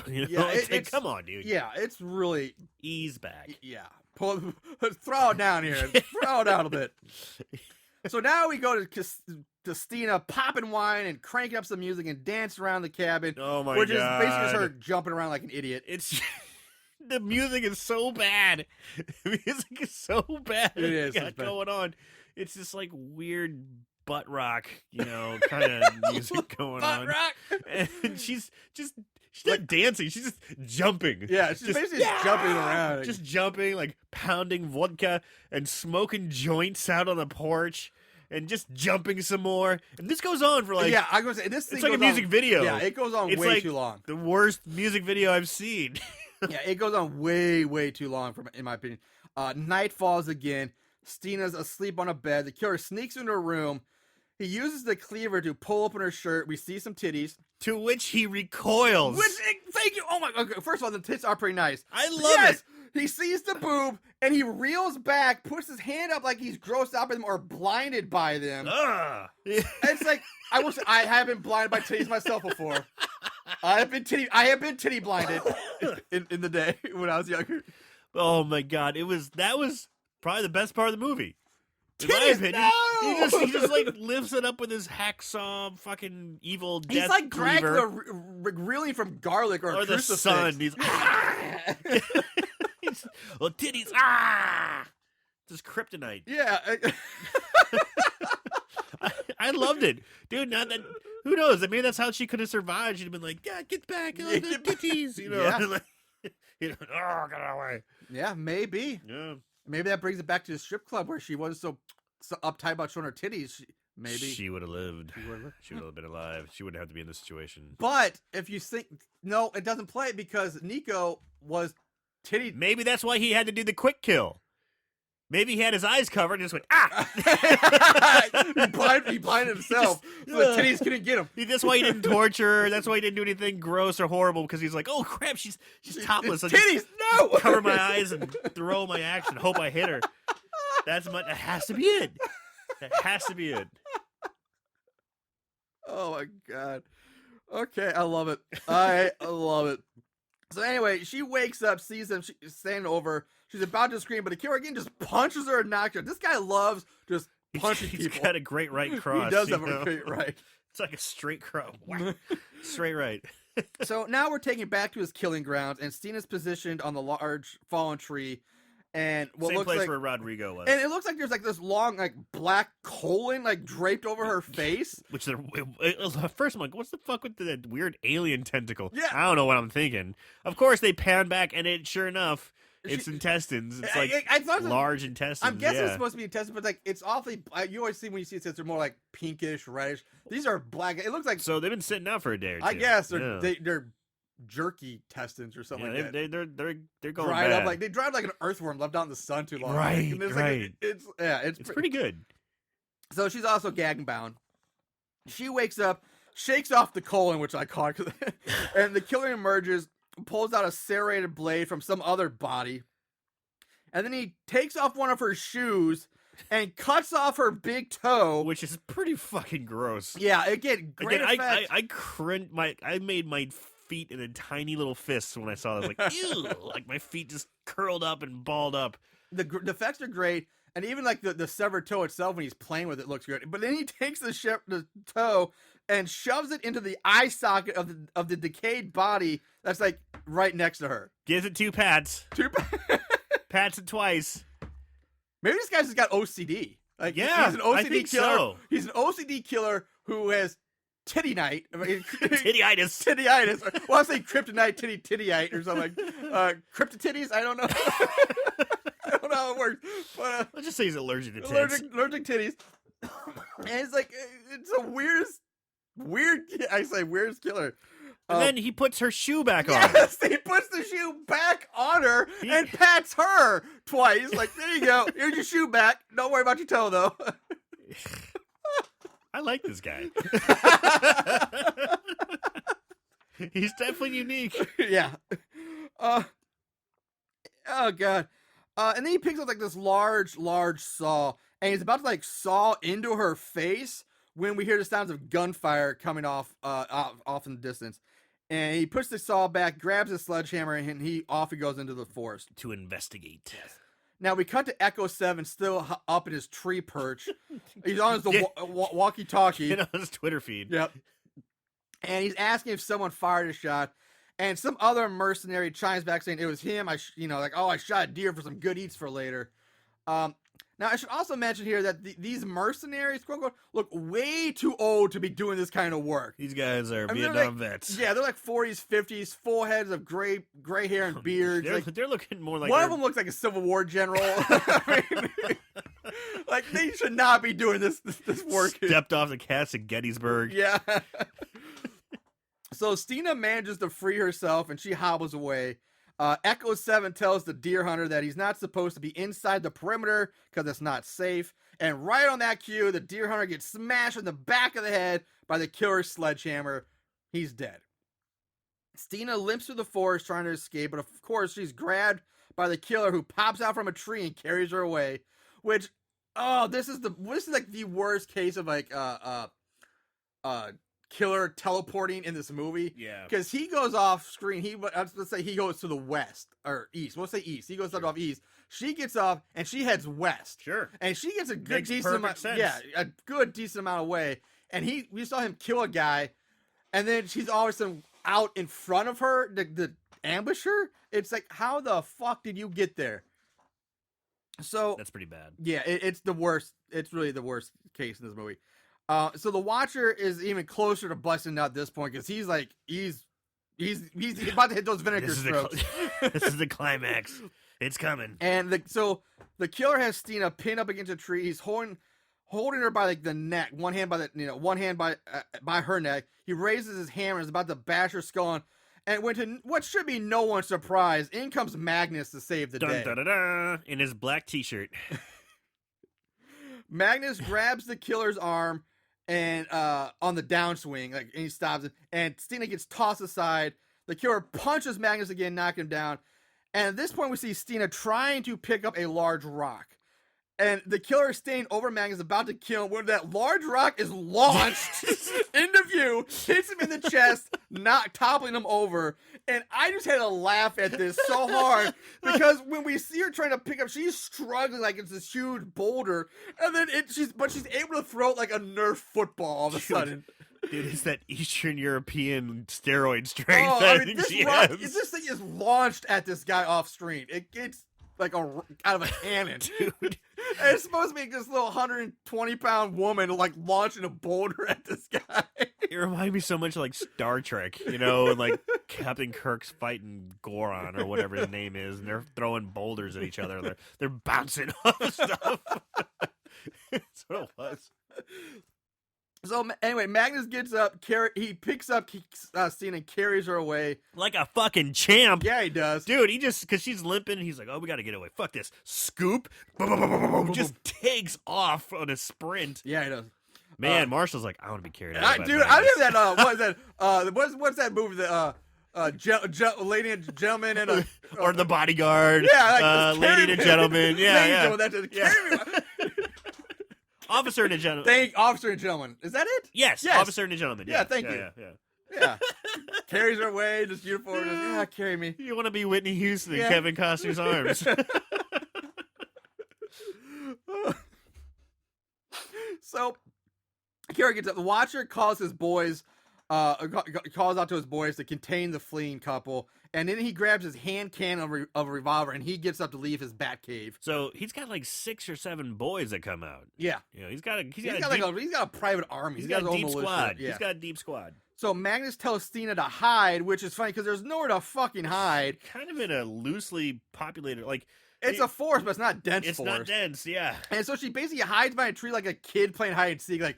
You know, Yeah, it's like, come on, dude. Yeah, it's really... Ease back. Yeah. Throw it down here. Throw it down a bit. So now we go to Stina popping wine and cranking up some music and dancing around the cabin. Oh my which God. is basically just her jumping around like an idiot. It's the music is so bad. The music is so bad. It is. Got It's bad. going on. It's just like weird butt rock, kind of music going Butt on. rock. And she's not dancing. She's just jumping. Yeah, she's basically just jumping around. Just jumping, like pounding vodka and smoking joints out on the porch. And just jumping some more, and this goes on for like I was gonna say this thing it's like a goes music on, video. Yeah, it goes on It's way like too long. the worst music video I've seen. Yeah, it goes on way too long, in my opinion. Night falls again. Stina's asleep on a bed. The killer sneaks into her room. He uses the cleaver to pull open her shirt. We see some titties. To which he recoils. Thank you. Oh my. Okay, first of all, the tits are pretty nice. I love it. He sees the boob and he reels back, puts his hand up like he's grossed out by them or blinded by them. It's like I have been blinded by titties myself before. I have been titty blinded in the day when I was younger. Oh my God! That was probably the best part of the movie. In my Titties, opinion, no! he just like lifts it up with his hacksaw, fucking evil death He's like dragging cleaver. reeling from garlic or a the crucifix. sun. He's well, titties. This is kryptonite. Yeah. I loved it, dude. Now that who knows? I mean, that's how she could have survived. She'd have been like, "Yeah, get back, the titties," Yeah. like, get out of the way. Yeah, maybe. Yeah. Maybe that brings it back to the strip club where she wasn't so uptight about showing her titties. Maybe she would have lived. She would have been alive. She wouldn't have to be in this situation. But if you think no, it doesn't play because Nico was titty. Maybe that's why he had to do the quick kill. Maybe he had his eyes covered and just went he blinded himself so the titties couldn't get him. That's why he didn't torture her. That's why he didn't do anything gross or horrible because he's like, oh crap, she's topless. I'll Titties, just no. cover my eyes and throw my action. Hope I hit her. That has to be it. That has to be it. Oh my god. Okay, I love it. I love it. So anyway, she wakes up, sees him standing over. She's about to scream, but the killer again just punches her and knocks her. This guy loves just punching He's people. got a great right cross. He does have a great right. It's like a straight cross. Straight right. So now we're taking it back to his killing grounds, and Stina's positioned on the large fallen tree. And what Same looks place like, where Rodrigo was. and it looks like there's like this long like black colon like draped over her face. Which first I'm like, what's the fuck with that weird alien tentacle? Yeah. I don't know what I'm thinking. Of course they pan back and it sure enough, it's intestines. It's like I thought large intestines. I'm guessing it's yeah. supposed to be intestines, but like it's awfully. You always see when you see it, they're more like pinkish, reddish. These are black. It looks like. So they've been sitting out for a day or two. I guess Yeah. they're jerky intestines or something Yeah, like that. they're going dried bad. up like they dried like an earthworm left out in the sun too long. Right, And it's right. Like, it's pretty good. So she's also gag and bound. She wakes up, shakes off the colon, which I caught, and the killer emerges, pulls out a serrated blade from some other body, and then he takes off one of her shoes and cuts off her big toe, Which is pretty fucking gross. yeah, again, great effect. I made my feet in a tiny little fist when I saw this. Like, ew! Like my feet just curled up and balled up. The effects are great, and even like the severed toe itself when he's playing with it looks good. But then he takes the toe and shoves it into the eye socket of the decayed body that's like right next to her. Gives it two pats. Pats it twice. Maybe this guy's just got OCD. Like, Yeah, he's an OCD I think killer. so. He's an OCD killer who has titty night. I mean, Tittyitis. Tittyitis. Well, I say kryptonite tittyite or something. Cryptotitties? I don't know. I don't know how it works. But Let's just say he's allergic to tits. allergic titties. And it's like it's the weirdest killer. And then he puts her shoe back on. Yes, he puts the shoe back on her and pats her twice. Like, there you go. Here's your shoe back. Don't worry about your toe, though. I like this guy. He's definitely unique. Yeah. Oh, God. And then he picks up, like, this large saw, and he's about to, like, saw into her face when we hear the sounds of gunfire coming off in the distance. And he puts the saw back, grabs his sledgehammer, and off he goes into the forest. To investigate. Now we cut to Echo 7 still up in his tree perch. He's on his walkie-talkie. You know, his Twitter feed. Yep. And he's asking if someone fired a shot. And some other mercenary chimes back saying it was him. I shot a deer for some good eats for later. Now, I should also mention here that these mercenaries, quote unquote, look way too old to be doing this kind of work. These guys are Vietnam like, vets. Yeah, they're like 40s, 50s, full heads of gray hair and beards. They're looking more like one of them looks like a Civil War general. I mean, like they should not be doing this work. Stepped off the cast at Gettysburg. Yeah. So Stina manages to free herself and she hobbles away. Echo 7 tells the deer hunter that he's not supposed to be inside the perimeter because it's not safe. And right on that cue, the deer hunter gets smashed in the back of the head by the killer's sledgehammer. He's dead. Stina limps through the forest trying to escape, but of course she's grabbed by the killer who pops out from a tree and carries her away. Which, this is like the worst case of like killer teleporting in this movie. Yeah. Because he goes off screen. Let's say he goes to the west or east. We'll say east. He goes off east. She gets off and she heads west. Sure. And she gets a good Makes decent amount. perfect sense. Yeah, a good decent amount away. And we saw him kill a guy, and then she's always out in front of her, the ambusher. It's like, how the fuck did you get there? So That's pretty bad. yeah, it's the worst. It's really the worst case in this movie. So the Watcher is even closer to busting out at this point because he's about to hit those vinegar strokes. This is the climax. It's coming. And so the killer has Stina pinned up against a tree. He's holding her by like the neck, one hand by her neck. He raises his hammer and is about to bash her skull on. And to what should be no one's surprise, in comes Magnus to save the day. Dun, dun, dun, dun, in his black t-shirt. Magnus grabs the killer's arm and on the downswing, and he stops it. And Stina gets tossed aside. The killer punches Magnus again, knocking him down. And at this point, we see Stina trying to pick up a large rock. And the killer is staying over Magnus, about to kill him when that large rock is launched into view, hits him in the chest, not toppling him over. And I just had to laugh at this so hard because when we see her trying to pick up, she's struggling like it's this huge boulder, and then she's able to throw it like a Nerf football all of a sudden. Dude, it's that Eastern European steroid strength. Oh, I I mean, think this she rock, has. this thing is launched at this guy off screen. It's like out of a cannon. Dude. And it's supposed to be this little 120-pound woman like launching a boulder at this guy. It reminds me so much of like Star Trek, you know, and like Captain Kirk's fighting Goron or whatever his name is, and they're throwing boulders at each other. They're bouncing off stuff. That's what it was. So anyway, Magnus gets up, he picks up Stina and carries her away. Like a fucking champ. Yeah, he does. Dude, he just, because she's limping, he's like, oh, we got to get away. Fuck this. Scoop. Just takes off on a sprint. Yeah, he does. Man, Marshall's like, I want to be carried out. Dude, I did that, what is that, what's that movie, Lady and Gentleman and or The Bodyguard. Yeah, like, Lady and Gentleman. Yeah, Carry me. Officer and a Gentleman. Officer and Gentleman. Is that it? Yes, Officer and a Gentleman. Yeah, thank you. Yeah. Carries her away, just uniform. Yeah, carry me. You want to be Whitney Houston in Kevin Costner's arms. So, Kara gets up. The Watcher calls his boys, calls out to his boys to contain the fleeing couple, and then he grabs his hand cannon of a revolver, and he gets up to leave his bat cave. So he's got like 6 or 7 boys that come out. Yeah, you know, he's got a private army. He's got a deep militia. squad. Yeah. He's got a deep squad. So Magnus tells Stina to hide, which is funny because there's nowhere to fucking hide. Kind of in a loosely populated, like. It's a forest, but it's not dense. It's not dense, yeah. And so she basically hides behind a tree like a kid playing hide and seek. Like,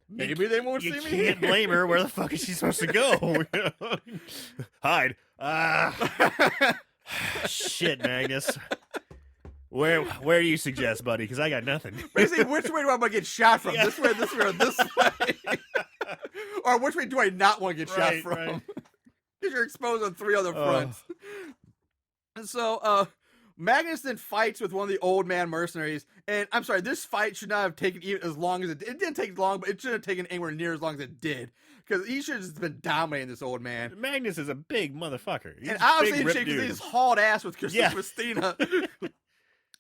maybe they won't see me. You can't blame her. Where the fuck is she supposed to go? Hide. Shit, Magnus. Where do you suggest, buddy? Because I got nothing. Basically, which way do I want to get shot from? Yeah. This way, or this way? Or which way do I not want to get shot from? Because you're exposed on 3 other fronts. And so, Magnus then fights with one of the old man mercenaries, and I'm sorry, this fight should not have taken even as long as it did. It didn't take long, but it shouldn't have taken anywhere near as long as it did, because he should have just been dominating this old man. Magnus is a big motherfucker. He's and obviously because he just hauled ass with Christina.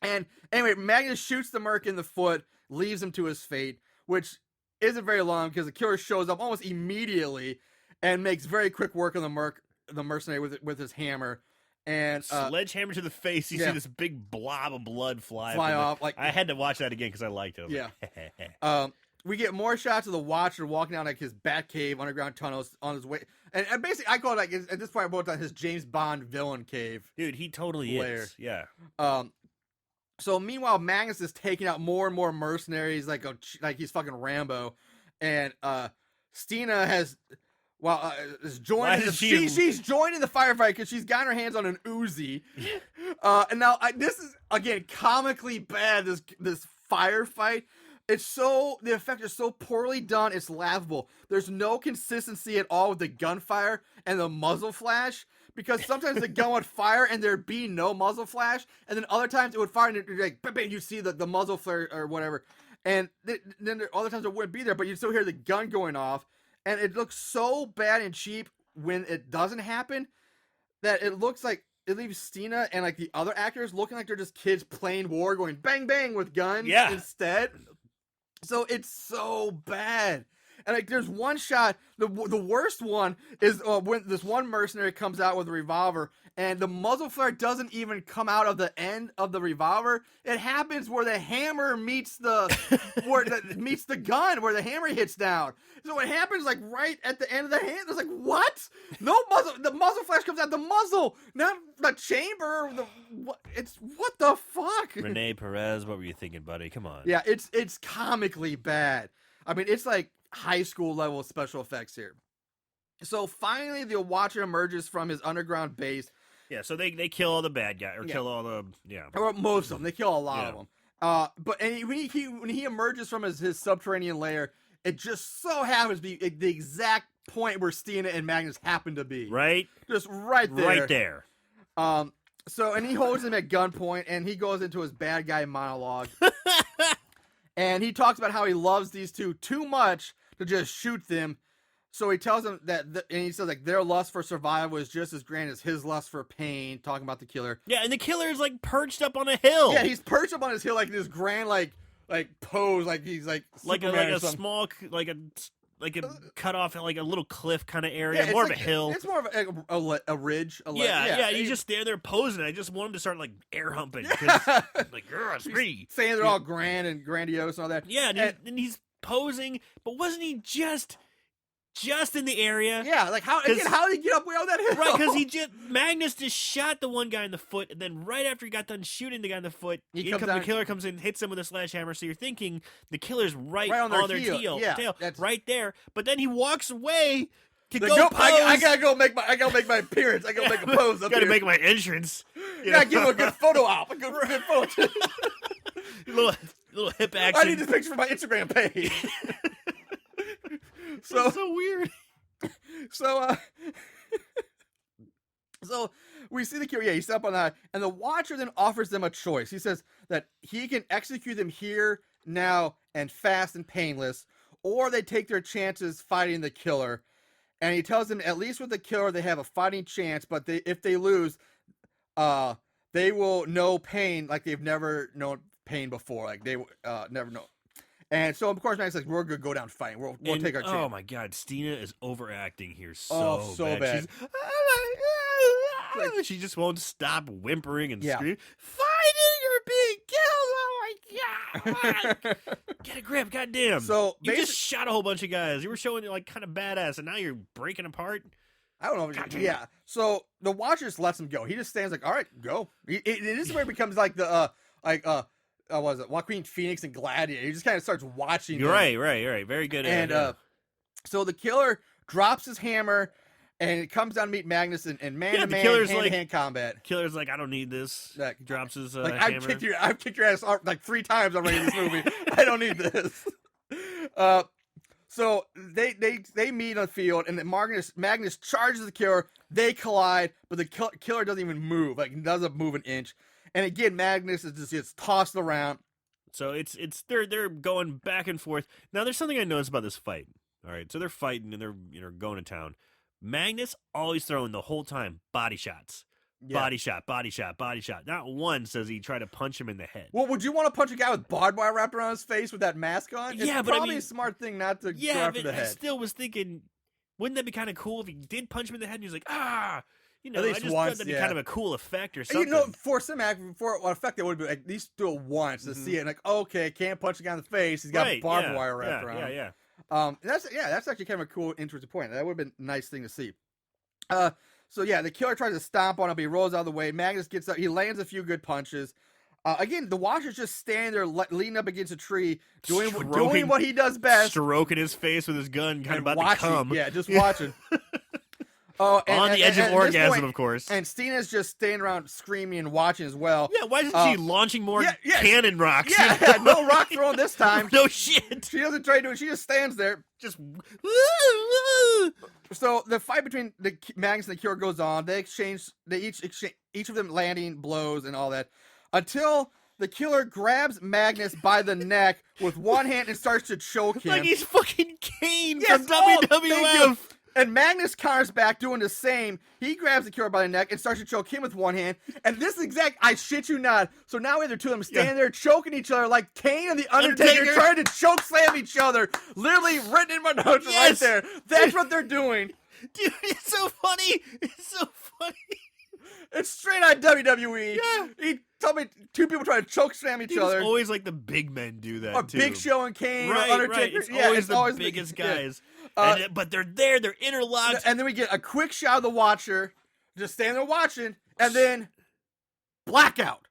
And anyway, Magnus shoots the merc in the foot, leaves him to his fate, which isn't very long because the killer shows up almost immediately and makes very quick work of the mercenary with his hammer. And sledgehammer to the face. You see this big blob of blood fly off. Like I had to watch that again because I liked it. Yeah. We get more shots of the Watcher walking down like his bat cave underground tunnels on his way. And basically, I call it like at this point I wrote down his James Bond villain cave. Dude, he totally is. Yeah. So meanwhile, Magnus is taking out more and more mercenaries like he's fucking Rambo, and Stina has. Is joining. She's joining the firefight because she's got her hands on an Uzi. And now this is again comically bad. This firefight. The effect is so poorly done. It's laughable. There's no consistency at all with the gunfire and the muzzle flash. Because sometimes the gun would fire and there'd be no muzzle flash, and then other times it would fire and it'd be like, bang, bang, you see the muzzle flare or whatever. And then other times it wouldn't be there, but you'd still hear the gun going off. And it looks so bad and cheap when it doesn't happen that it looks like it leaves Stina and like the other actors looking like they're just kids playing war, going bang bang with guns instead. So it's so bad. And like, there's one shot. The worst one is when this one mercenary comes out with a revolver, and the muzzle flare doesn't even come out of the end of the revolver. It happens where the hammer meets the gun, where the hammer hits down. So it happens like right at the end of the hand. It's like, what? No muzzle. The muzzle flash comes out the muzzle, not the chamber. What the fuck? Rene Perez, what were you thinking, buddy? Come on. Yeah, it's comically bad. I mean, it's like high school level special effects here. So finally, the Watcher emerges from his underground base. Yeah, so they kill all the bad guys, or kill all the or most of them. They kill a lot of them. But when he emerges from his subterranean lair, it just so happens to be the exact point where Stina and Magnus happen to be. Right, just right there. Right there. So and he holds him at gunpoint, and he goes into his bad guy monologue. And he talks about how he loves these two too much to just shoot them. So he tells them that, and he says like their lust for survival is just as grand as his lust for pain. Talking about the killer. Yeah, and the killer is like perched up on a hill. Yeah, he's perched up on his hill like this grand like pose, like he's like Superman a small like a cut off like a little cliff kind of area, more of a hill. It's more of a ridge. Yeah. You just stand there posing. I just want him to start like air humping. Like, it's me. Saying they're all grand and grandiose and all that. Yeah, and he's posing, but wasn't he just in the area? Yeah, like how did he get up way on that hill? Right, because Magnus just shot the one guy in the foot, and then right after he got done shooting the guy in the foot, the killer comes in, hits him with a sledgehammer. So you're thinking the killer's right on their tail, right there. But then he walks away to go pose. I gotta go make my appearance. I gotta make a pose. Gotta make my entrance. Gotta give him a good photo op. A good photo. little hip action. I need this picture for my Instagram page. So weird. So we see the killer. Yeah, he's up on that, and the Watcher then offers them a choice. He says that he can execute them here, now, and fast and painless, or they take their chances fighting the killer. And he tells them at least with the killer they have a fighting chance, but if they lose, they will know pain like they've never known pain before. Like they never know. And so, of course, Max like, we're going to go down fighting. We'll take our chance. Oh, my God. Stina is overacting here so bad. She just won't stop whimpering and screaming. Fighting! You're being killed! Oh, my God! Get a grip, goddamn. So, you just shot a whole bunch of guys. You were showing like kind of badass, and now you're breaking apart. I don't know. Yeah. So, the Watcher just lets him go. He just stands like, all right, go. It is where it becomes like the, was it Joaquin Phoenix and Gladiator? He just kind of starts watching. You're right. Very good. And so the killer drops his hammer, and it comes down to meet Magnus and man-to-man, hand-to-hand combat. Killer's like, I don't need this. Drops his hammer. I've kicked your ass like 3 times already in this movie. I don't need this. So they meet on the field, and then Magnus charges the killer. They collide, but the killer doesn't even move. Like, he doesn't move an inch. And again, Magnus is just gets tossed around. So they're going back and forth. Now, there's something I noticed about this fight. All right, so they're fighting and they're going to town. Magnus always throwing the whole time body shots. Yeah. Body shot. Not once does he try to punch him in the head. Well, would you want to punch a guy with barbed wire wrapped around his face with that mask on? It's probably a smart thing not to go after the head. I still was thinking, wouldn't that be kind of cool if he did punch him in the head and he was like, ah! At least I just once, thought that'd be kind of a cool effect or something. something. For effect, they would be like, at least do it once to see it. Like, okay, can't punch a guy in the face. He's got barbed wire wrapped around. Yeah. And that's actually kind of a cool, interesting point. That would have been a nice thing to see. So yeah, the killer tries to stomp on him, but he rolls out of the way. Magnus gets up. He lands a few good punches. Again, the Watcher's just standing there, leaning up against a tree, doing what he does best, stroking his face with his gun, kind of about to come. Yeah, just watching. On the edge of orgasm, point, of course. And Stina's just standing around screaming and watching as well. Yeah, why isn't she launching more cannon rocks? Yeah, no rock throwing this time. No shit. She doesn't try to do it. She just stands there. Just. So the fight between the Magnus and the killer goes on. They each of them landing blows and all that, until the killer grabs Magnus by the neck with one hand and starts to choke him. Like he's fucking Kane from WWF. And Magnus counters back doing the same. He grabs the killer by the neck and starts to choke him with one hand. And this exact, I shit you not. So now we have the two of them standing there choking each other like Kane and the Undertaker trying to choke slam each other. Literally written in my notes right there. That's what they're doing. Dude, it's so funny. It's straight out WWE. Yeah. He told me 2 people trying to choke slam each other. It's always like the big men do that, too. Big Show and Kane or Undertaker. Right. It's always the biggest guys. But they're there. They're interlocked. And then we get a quick shot of the Watcher just standing there watching. And then blackout.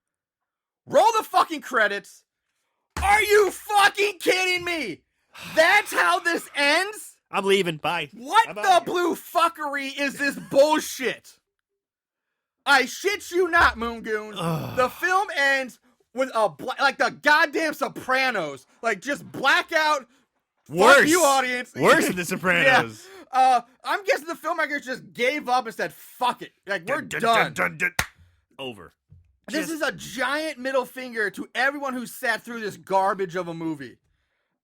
Roll the fucking credits. Are you fucking kidding me? That's how this ends? I'm leaving. Bye. What the blue fuckery is this bullshit? I shit you not, Moongoon. The film ends with like the goddamn Sopranos. Like, just blackout. Worse. Fuck you, audience. Worse than the Sopranos. Yeah. I'm guessing the filmmakers just gave up and said, fuck it. Like, we're done. Over. This is a giant middle finger to everyone who sat through this garbage of a movie.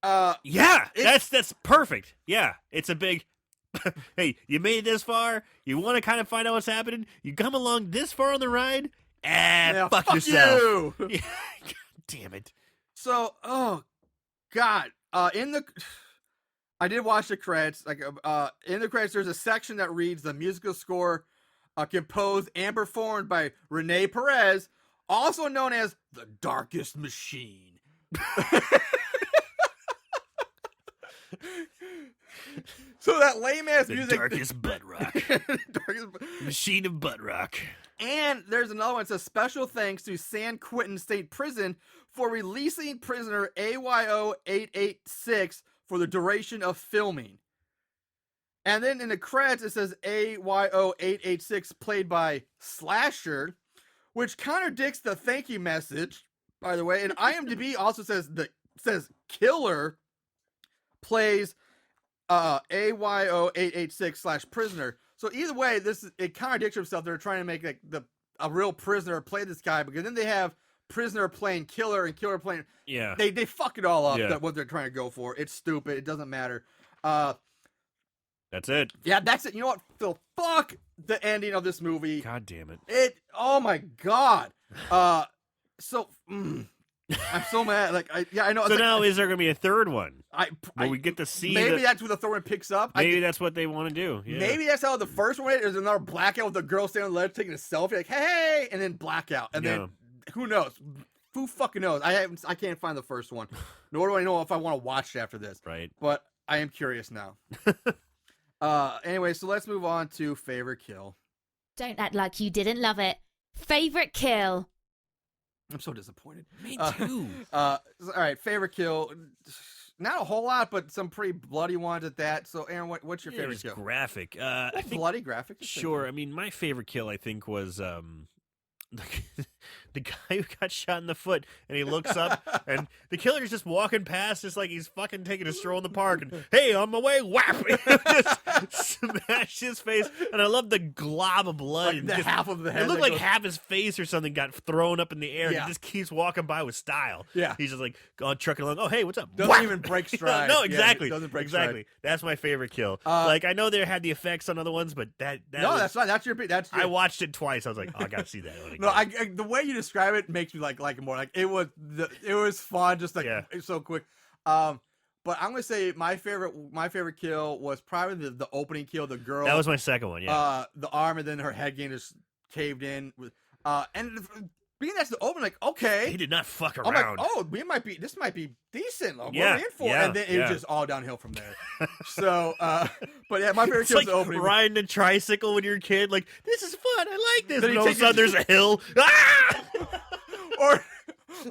Yeah, that's perfect. Yeah, it's a big. Hey, you made it this far. You want to kind of find out what's happening. You come along this far on the ride. Fuck yourself. You. Yeah. God damn it. So, oh God, I did watch the credits. Like, in the credits, there's a section that reads the musical score, composed and performed by Rene Perez, also known as the Darkest Machine. So that lame ass music, Darkest butt rock, machine of butt rock. And there's another one that says special thanks to San Quentin State Prison for releasing prisoner AYO 886 for the duration of filming. And then in the credits it says AYO 886 played by Slasher, which contradicts the thank you message, by the way. And IMDb also says Killer plays AYO 886 / prisoner. So either way, it contradicts itself. They're trying to make like a real prisoner play this guy, because then they have prisoner playing killer and killer playing. Yeah, they fuck it all up. Yeah. What they're trying to go for. It's stupid. It doesn't matter. that's it. Yeah, that's it. You know what, Phil? Fuck the ending of this movie. God damn it. Oh my God. I'm so mad. Like, I know. So now, is there going to be a third one? Will we get to see? Maybe that's where the third one picks up. Maybe that's what they want to do. Yeah. Maybe that's how the first one is. There's another blackout with the girl standing on the ledge taking a selfie, like, hey, and then blackout, and then who knows? Who fucking knows? I can't find the first one. Nor do I know if I want to watch it after this. Right. But I am curious now. Anyway, so let's move on to favorite kill. Don't act like you didn't love it. Favorite kill. I'm so disappointed. Me too. All right, favorite kill. Not a whole lot, but some pretty bloody ones at that. So, Aaron, what's your favorite kill? Graphic. I think, bloody graphic. Sure. I mean, my favorite kill, I think, was the guy who got shot in the foot, and he looks up, and the killer's just walking past, just like he's fucking taking a stroll in the park, and hey, on my way, whap! Just smash his face, and I love the glob of blood. Like the half of the head. It looked like half his face or something got thrown up in the air, and he just keeps walking by with style. Yeah. He's just like trucking along. Oh, hey, what's up? Doesn't even break stride. No, exactly. Doesn't break exactly. stride. That's my favorite kill. Like, I know they had the effects on other ones, but that's fine. That's your. I watched it twice. I was like, oh, I gotta see that one again. No, the way you describe it makes me like it more. Like it was fun, just like it's so quick. But I'm gonna say my favorite kill was probably the opening kill. The girl. That was my second one. Yeah. The arm, and then her head getting just caved in. And being that's the open, like, okay, he did not fuck I'm around. like, oh, this might be decent. Like, Yeah, what are we in for? yeah, And then it was just all downhill from there. So, but yeah, my favorite It's kill like was the opening. riding a tricycle when you're a kid. Like, this is fun. I like this. Then And he all of a takes sudden, there's a hill. Ah! Or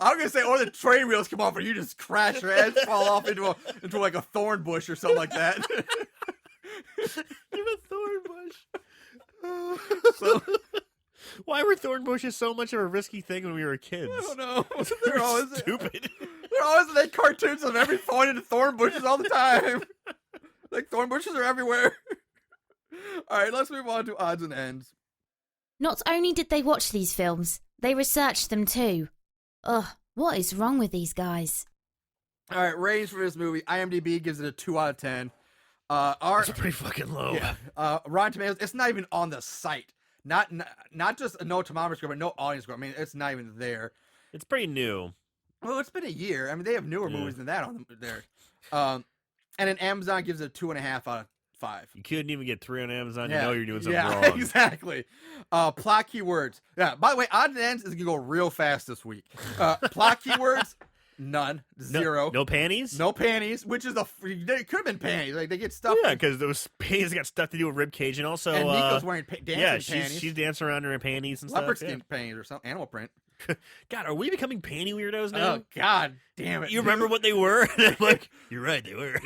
I'm gonna say, or the train wheels come off and you just crash your head, fall off into like a thorn bush or something like that. You're a thorn bush. So, why were thorn bushes so much of a risky thing when we were kids? I don't know. They're always stupid. They're always like cartoons of every thorn into thorn bushes all the time. Like thorn bushes are everywhere. All right, let's move on to odds and ends. Not only did they watch these films, they researched them too. Ugh, what is wrong with these guys? All right, ratings for this movie. IMDb gives it a 2 out of 10. That's pretty fucking low. Yeah. Rotten Tomatoes, it's not even on the site. Not just a no tomato score, but no audience score. I mean, it's not even there. It's pretty new. Well, it's been a year. I mean, they have newer movies than that on there. And then Amazon gives it a 2.5 out of 5. You couldn't even get 3 on Amazon. Yeah. You know you're doing something wrong. Exactly. Plot keywords. Yeah. By the way, odds and ends is gonna go real fast this week. Plot keywords. None. 0. No panties? No panties, which is it could have been panties. Like they get stuff. Yeah, because those panties got stuff to do with ribcage, and also and Nico's wearing dancing panties. she's dancing around in her panties and leopard stuff. skin panties or something, animal print. God, are we becoming panty weirdos now? Oh God, damn it! You remember what they were? And I'm like, you're right, they were.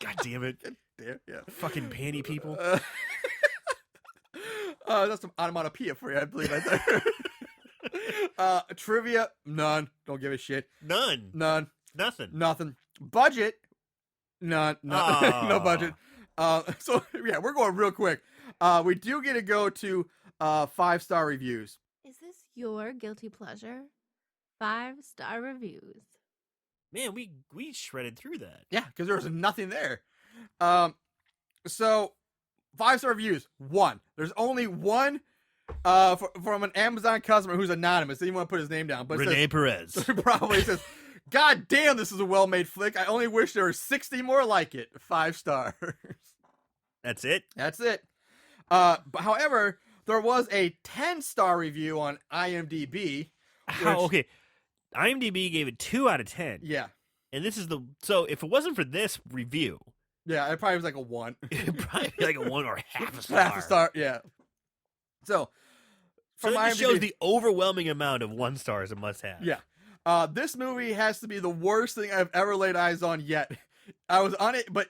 God damn it! Yeah, fucking panty people. That's some onomatopoeia for you, I believe. Trivia, none. Don't give a shit. None. Nothing. Budget, none. No budget. So yeah, we're going real quick. We do get to go to 5-star reviews. Is this your guilty pleasure? 5-star reviews. Man, we shredded through that. Yeah, because there was nothing there. So 5-star reviews. 1. There's only one from an Amazon customer who's anonymous. Didn't even want to put his name down. But Renee Perez. probably says, God damn, this is a well-made flick. I only wish there were 60 more like it. 5 stars. That's it? That's it. But however, there was a 10-star review on IMDb. Okay. IMDb gave it 2 out of 10. Yeah. And this is so if it wasn't for this review, Yeah, it probably was like a 1. it'd probably be like a 1 or half a star. Half a star, yeah. So So that just IMDb, shows the overwhelming amount of 1 stars it must have. Yeah. This movie has to be the worst thing I've ever laid eyes on yet. I was unable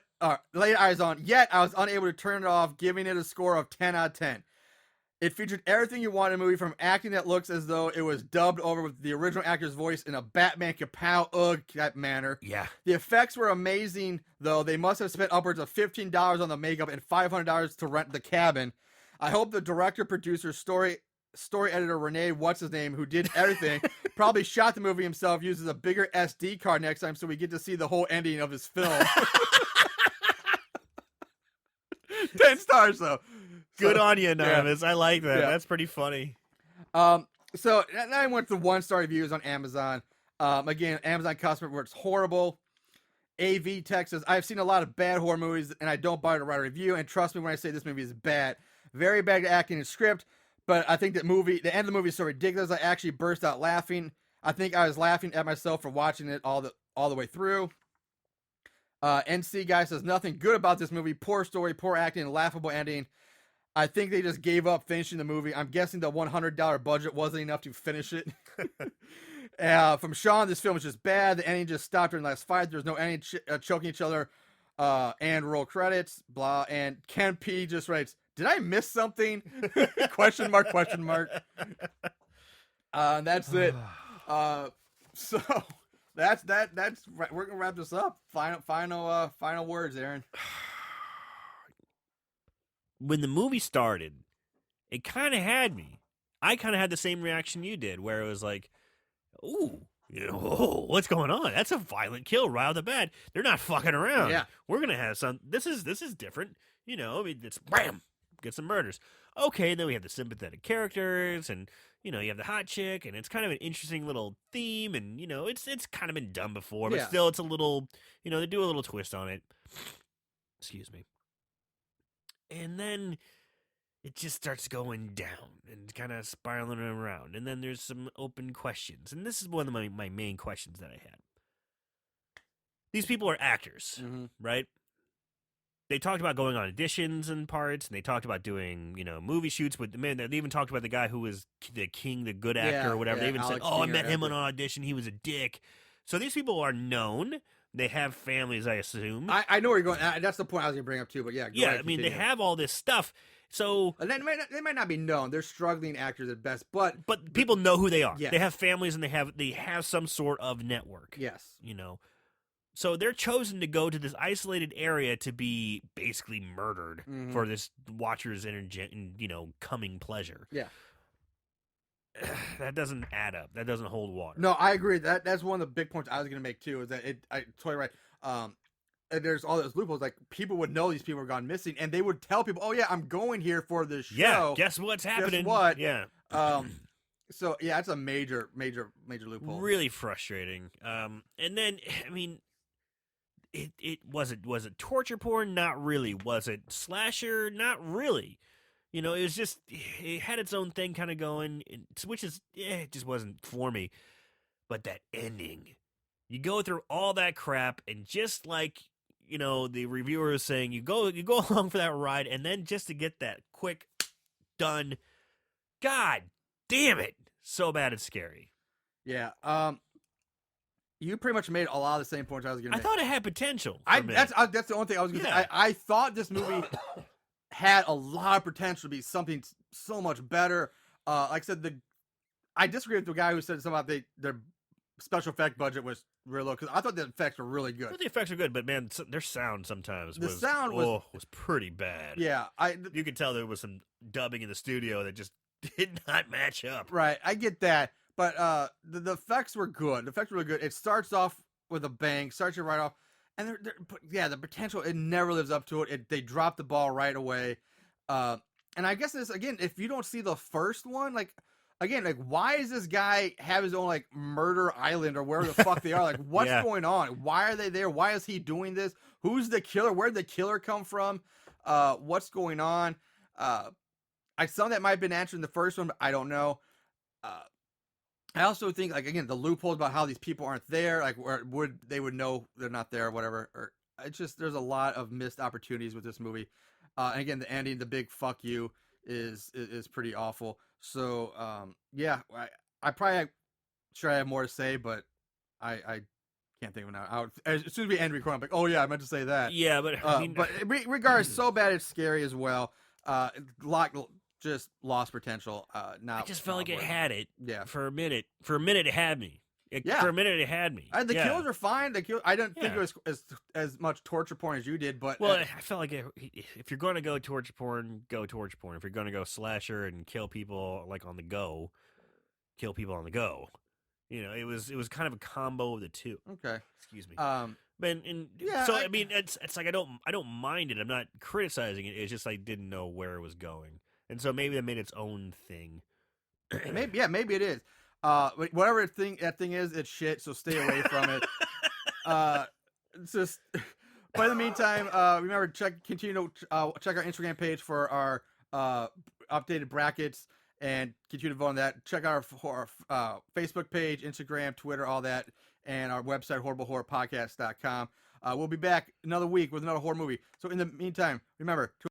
to turn it off, giving it a score of 10 out of 10. It featured everything you want in a movie, from acting that looks as though it was dubbed over with the original actor's voice in a Batman kapow ugh type manner. Yeah. The effects were amazing, though. They must have spent upwards of $15 on the makeup and $500 to rent the cabin. I hope the director, producer, story editor Renee, what's his name, who did everything, probably shot the movie himself, uses a bigger SD card next time so we get to see the whole ending of his film. 10 stars though. Good So, on you, Anonymous. I like that. Yeah. That's pretty funny. So now I went to 1-star reviews on Amazon. Again, Amazon customer where it's horrible. AV Tech says, I've seen a lot of bad horror movies and I don't bother to write a review. And trust me when I say this movie is bad. Very bad acting and script. But I think the end of the movie is so ridiculous. I actually burst out laughing. I think I was laughing at myself for watching it all the way through. NC guy says, nothing good about this movie. Poor story, poor acting, and laughable ending. I think they just gave up finishing the movie. I'm guessing the $100 budget wasn't enough to finish it. From Sean, this film is just bad. The ending just stopped during the last fight. There's no ending choking each other and roll credits. Blah. And Ken P just writes, did I miss something? Question mark. That's it. So that's we're gonna wrap this up. Final words, Aaron. When the movie started, it kind of had me. I kind of had the same reaction you did, where it was like, ooh, what's going on? That's a violent kill right off the bat. They're not fucking around. Yeah. We're going to have some, this is different. I mean, it's bam, get some murders. Okay, and then we have the sympathetic characters, and, you have the hot chick, and it's kind of an interesting little theme, and, it's kind of been done before, but still it's a little, they do a little twist on it. Excuse me. And then it just starts going down and kind of spiraling around. And then there's some open questions. And this is one of my main questions that I had. These people are actors, right? They talked about going on auditions and parts, and they talked about doing, movie shoots with, man, they even talked about the guy who was the king, the good actor or whatever. They even Alex said, I Singer met him on actor. an audition. He was a dick. So these people are known. They have families, I assume. I know where you're going. That's the point I was going to bring up too. But yeah, go ahead, I mean, continue. they have all this stuff. So, And they might not be known. They're struggling actors at best, but people know who they are. Yes. They have families and they have some sort of network. yes, So they're chosen to go to this isolated area to be basically murdered for this watcher's coming pleasure. Yeah. That doesn't add up. That doesn't hold water. no, I agree. That's one of the big points I was going to make too. Is that I totally right. And there's all those loopholes. Like people would know these people were gone missing, and they would tell people, "Oh yeah, I'm going here for this show." Yeah. Guess what's happening? Guess what? Yeah. So yeah, it's a major loophole. Really frustrating. And then I mean, it was it torture porn? Not really. Was it slasher? Not really. It was just it had its own thing kind of going, which is it just wasn't for me. But that ending, you go through all that crap, and just like the reviewer was saying, you go along for that ride, and then just to get that quick done, God damn it, so bad it's scary. Yeah. You pretty much made a lot of the same points I was going to I make. thought it had potential. That's the only thing I was going to say. I thought this movie had a lot of potential to be something so much better. Like I said, I disagree with the guy who said something about their special effect budget was real low because I thought the effects were really good. The effects are good, but man, their sound sometimes The was sound was pretty bad. Yeah, You could tell there was some dubbing in the studio that just did not match up. right. I get that, but the effects were good. The effects were really good. It starts off with a bang, starts you right off, and but yeah, the potential it never lives up to it. They drop the ball right away, and I guess this again, if you don't see the first one, like. Again, like, why does this guy have his own, like, murder island or wherever the fuck they are? Like, what's going on? Why are they there? Why is he doing this? Who's the killer? Where'd the killer come from? What's going on? Some of that might have been answered in the first one, but I don't know. I also think, like, again, the loopholes about how these people aren't there, like, where they would know they're not there or whatever. Or it's just, there's a lot of missed opportunities with this movie. And again, the ending, the big fuck you, is pretty awful. So yeah, I probably sure I have more to say, but I can't think of it now. As soon as we end recording, I'm like, oh yeah, I meant to say that. Yeah, but I mean, but regardless, so bad it's scary as well. Just lost potential. Not. I just felt like it had it. Yeah. For a minute, it had me. For a minute, it had me. The kills are fine. I didn't think it was as much torture porn as you did, but well, I felt like if you're going to go torture porn, go torture porn. If you're going to go slasher and kill people like on the go, kill people on the go. You know, it was kind of a combo of the two. Okay, excuse me. Yeah. So I mean, it's like I don't mind it. I'm not criticizing it. It's just I didn't know where it was going, and so maybe that made its own thing. maybe it is. Whatever that thing is, it's shit. So stay away from it. Just. But in the meantime, remember continue to check our Instagram page for our updated brackets and continue to vote on that. Check out our Facebook page, Instagram, Twitter, all that, and our website horriblehorrorpodcast.com. We'll be back another week with another horror movie. So in the meantime, remember to